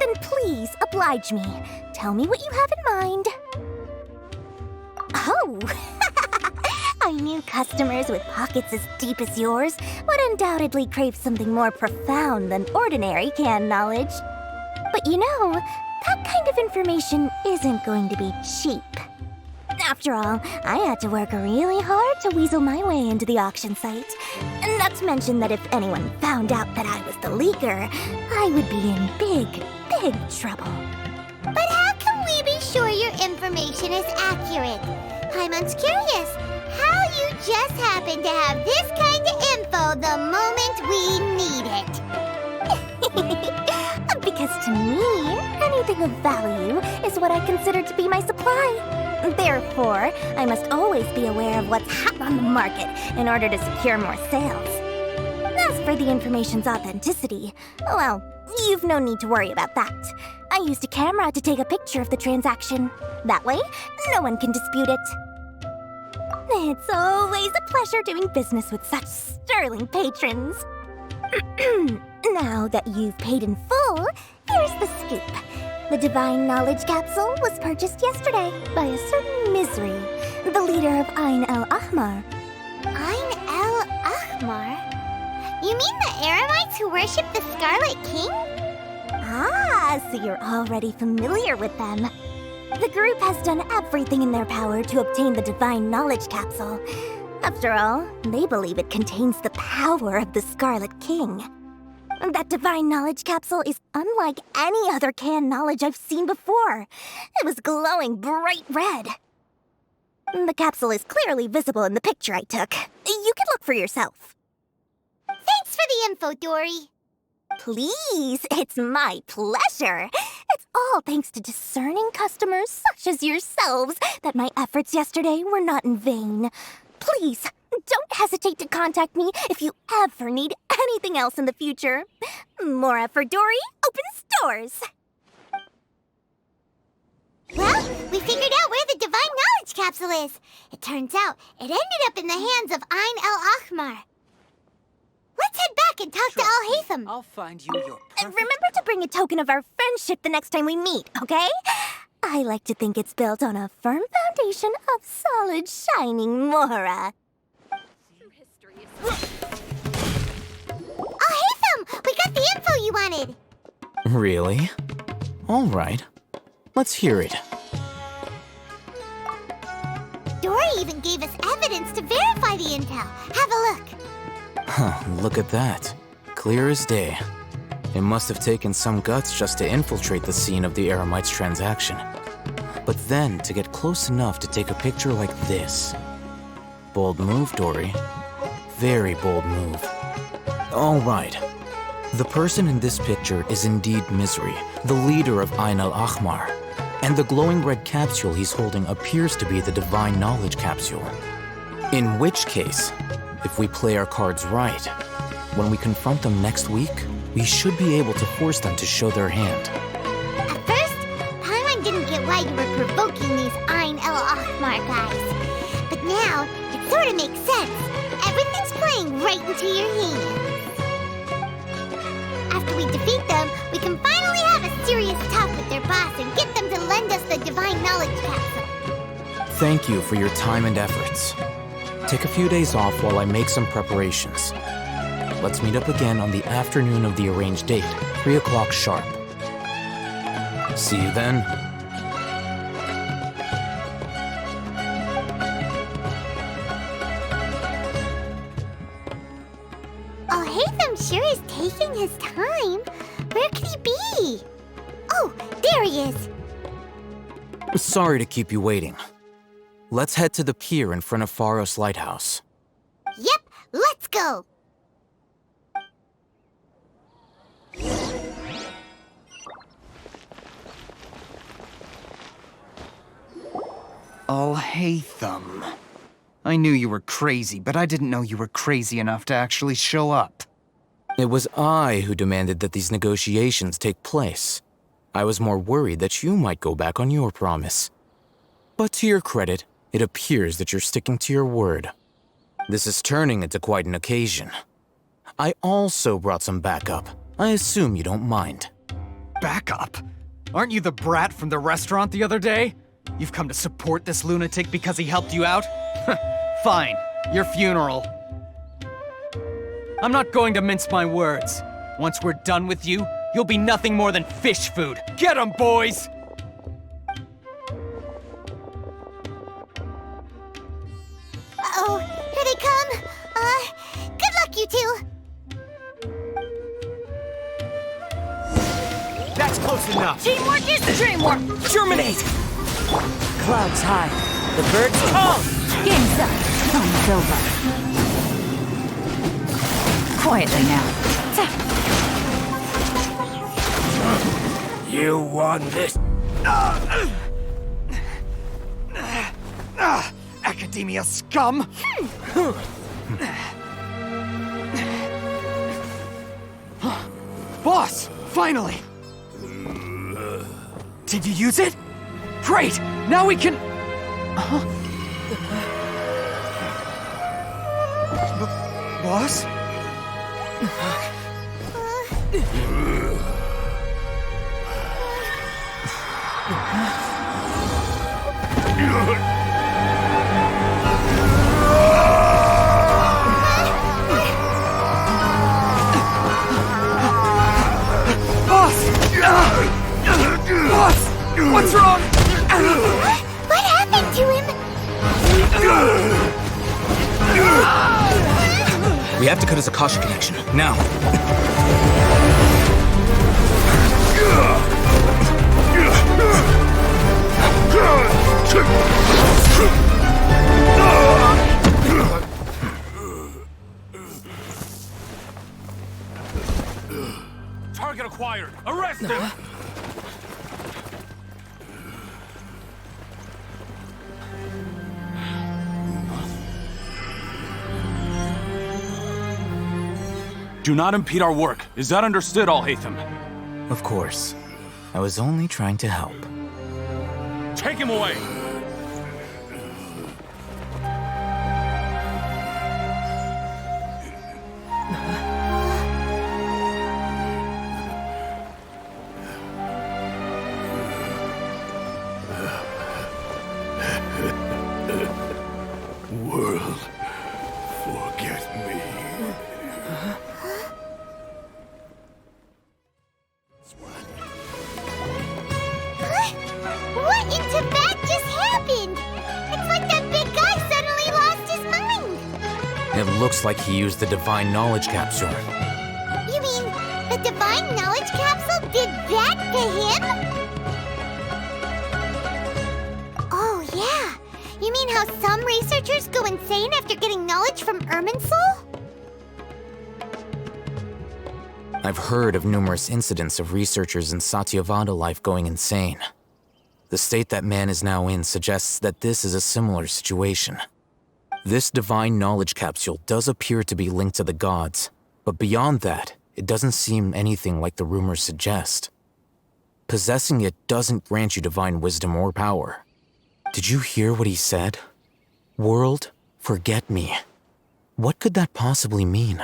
Then please oblige me. Tell me what you have in mind. Oh! I knew customers with pockets as deep as yours would undoubtedly crave something more profound than ordinary canned knowledge. But you know, that kind of information isn't going to be cheap. After all, I had to work really hard to weasel my way into the auction site. Not to mention that if anyone found out that I was the leaker, I would be in big, big trouble. But how can we be sure your information is accurate. Paimon's curious how you just happen to have this kind of info the moment we need it. Because to me, anything of value is what I consider to be my supply. Therefore, I must always be aware of what's hot on the market in order to secure more sales. As for the information's authenticity, well, you've no need to worry about that. I used a camera to take a picture of the transaction. That way, no one can dispute it. It's always a pleasure doing business with such sterling patrons. Now that you've paid in full, here's the scoop. The Divine Knowledge Capsule was purchased yesterday by a certain Misery, the leader of Ain el-Ahmar. Ain el-Ahmar? You mean the Eremites who worship the Scarlet King? Ah, so you're already familiar with them. The group has done everything in their power to obtain the Divine Knowledge Capsule. After all, they believe it contains the power of the Scarlet King. That Divine Knowledge Capsule is unlike any other canned knowledge I've seen before. It was glowing bright red. The capsule is clearly visible in the picture I took. You can look for yourself. Thanks for the info, Dory. Please, it's my pleasure. It's all thanks to discerning customers such as yourselves that my efforts yesterday were not in vain. Please, don't hesitate to contact me if you ever need anything else in the future. Mora for Dory opens doors. Well, we figured out where the Divine Knowledge Capsule is. It turns out it ended up in the hands of Ain el-Ahmar. Let's head back and talk to Al-Haytham. I'll find you your Remember to bring a token of our friendship the next time we meet, okay? I like to think it's built on a firm foundation of solid, shining Mora. Al-Haytham! We got the info you wanted! Really? All right. Let's hear it. Dory even gave us evidence to verify the intel. Have a look. Huh, look at that. Clear as day. It must have taken some guts just to infiltrate the scene of the Eremites' transaction. But then to get close enough to take a picture like this. Bold move, Dory. Very bold move. All right. The person in this picture is indeed Misery, the leader of Ain el-Ahmar. And the glowing red capsule he's holding appears to be the Divine Knowledge Capsule. In which case, if we play our cards right, when we confront them next week, we should be able to force them to show their hand. At first, Paimon didn't get why you were provoking these Ain el-Ahmar guys. But now, it sort of makes sense. Everything's playing right into your hands. After we defeat them, we can finally have a serious talk with their boss and get them to lend us the Divine Knowledge Capsule. Thank you for your time and efforts. Take a few days off while I make some preparations. Let's meet up again on the afternoon of the arranged date, 3 o'clock sharp. See you then. Al-Haytham sure is taking his time. Where could he be? Oh, there he is. Sorry to keep you waiting. Let's head to the pier in front of Pharos Lighthouse. Yep, let's go. Al-Haytham. I knew you were crazy, but I didn't know you were crazy enough to actually show up. It was I who demanded that these negotiations take place. I was more worried that you might go back on your promise. But to your credit, it appears that you're sticking to your word. This is turning into quite an occasion. I also brought some backup. I assume you don't mind. Backup? Aren't you the brat from the restaurant the other day? You've come to support this lunatic because he helped you out? Fine, your funeral. I'm not going to mince my words. Once we're done with you, you'll be nothing more than fish food. Get 'em, boys! Uh-oh, here they come. Good luck, you two. That's close enough. Teamwork is dreamwork! Germinate! Clouds high. The birds call. Game's up. Time's over. Quietly now. You won this. Academia scum! Boss! Finally! Did you use it? Great! Now we can... Boss? Boss! What's wrong? What happened to him? We have to cut his Akasha connection, now. Target acquired! Arrest him! Do not impede our work. Is that understood, Al-Haytham? Of course. I was only trying to help. Take him away! World, forget me. What in Tibet just happened? It's like that big guy suddenly lost his mind. It looks like he used the Divine Knowledge Capsule. You mean the Divine Knowledge Capsule did that to him? Oh, yeah. You mean how some researchers go insane after getting knowledge from Irminsul? I've heard of numerous incidents of researchers in Satyavada life going insane. The state that man is now in suggests that this is a similar situation. This Divine Knowledge Capsule does appear to be linked to the gods, but beyond that, it doesn't seem anything like the rumors suggest. Possessing it doesn't grant you divine wisdom or power. Did you hear what he said? World, forget me. What could that possibly mean?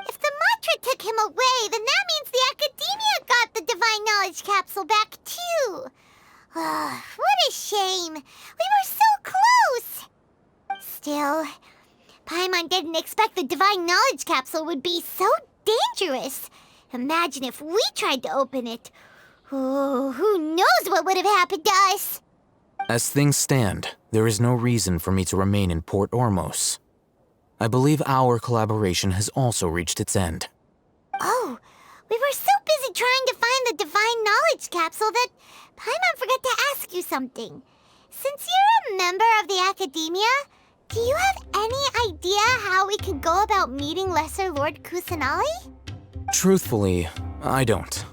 If the mantra took him away, then that means the Academia got the Divine Knowledge Capsule back, too. What a shame. We were so close. Still, Paimon didn't expect the Divine Knowledge Capsule would be so dangerous. Imagine if we tried to open it. Oh, who knows what would have happened to us? As things stand, there is no reason for me to remain in Port Ormos. I believe our collaboration has also reached its end. Oh, we were so busy trying to find the Divine Knowledge Capsule that Paimon forgot to ask you something. Since you're a member of the Academia, do you have any idea how we can go about meeting Lesser Lord Kusanali? Truthfully, I don't.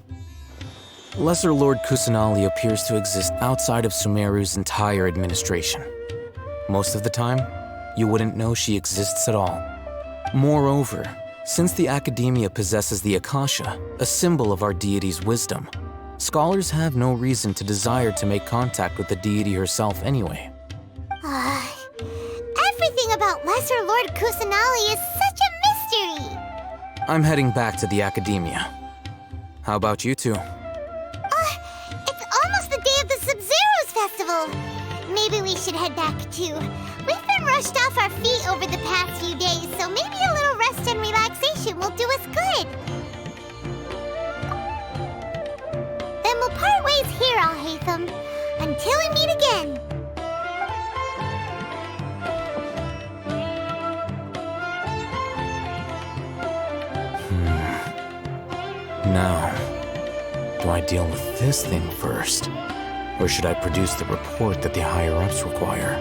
Lesser Lord Kusanali appears to exist outside of Sumeru's entire administration. Most of the time, you wouldn't know she exists at all. Moreover, since the Academia possesses the Akasha, a symbol of our deity's wisdom, scholars have no reason to desire to make contact with the deity herself anyway. Everything about Lesser Lord Kusanali is such a mystery! I'm heading back to the Academia. How about you two? It's almost the day of the Sub-Zero's festival. Maybe we should head back too. We've been rushed off our feet over the past few days, so maybe a little rest and relaxation will do us good. Then we'll part ways here, Al-Haytham, until we meet again. Now, do I deal with this thing first? Or should I produce the report that the higher-ups require?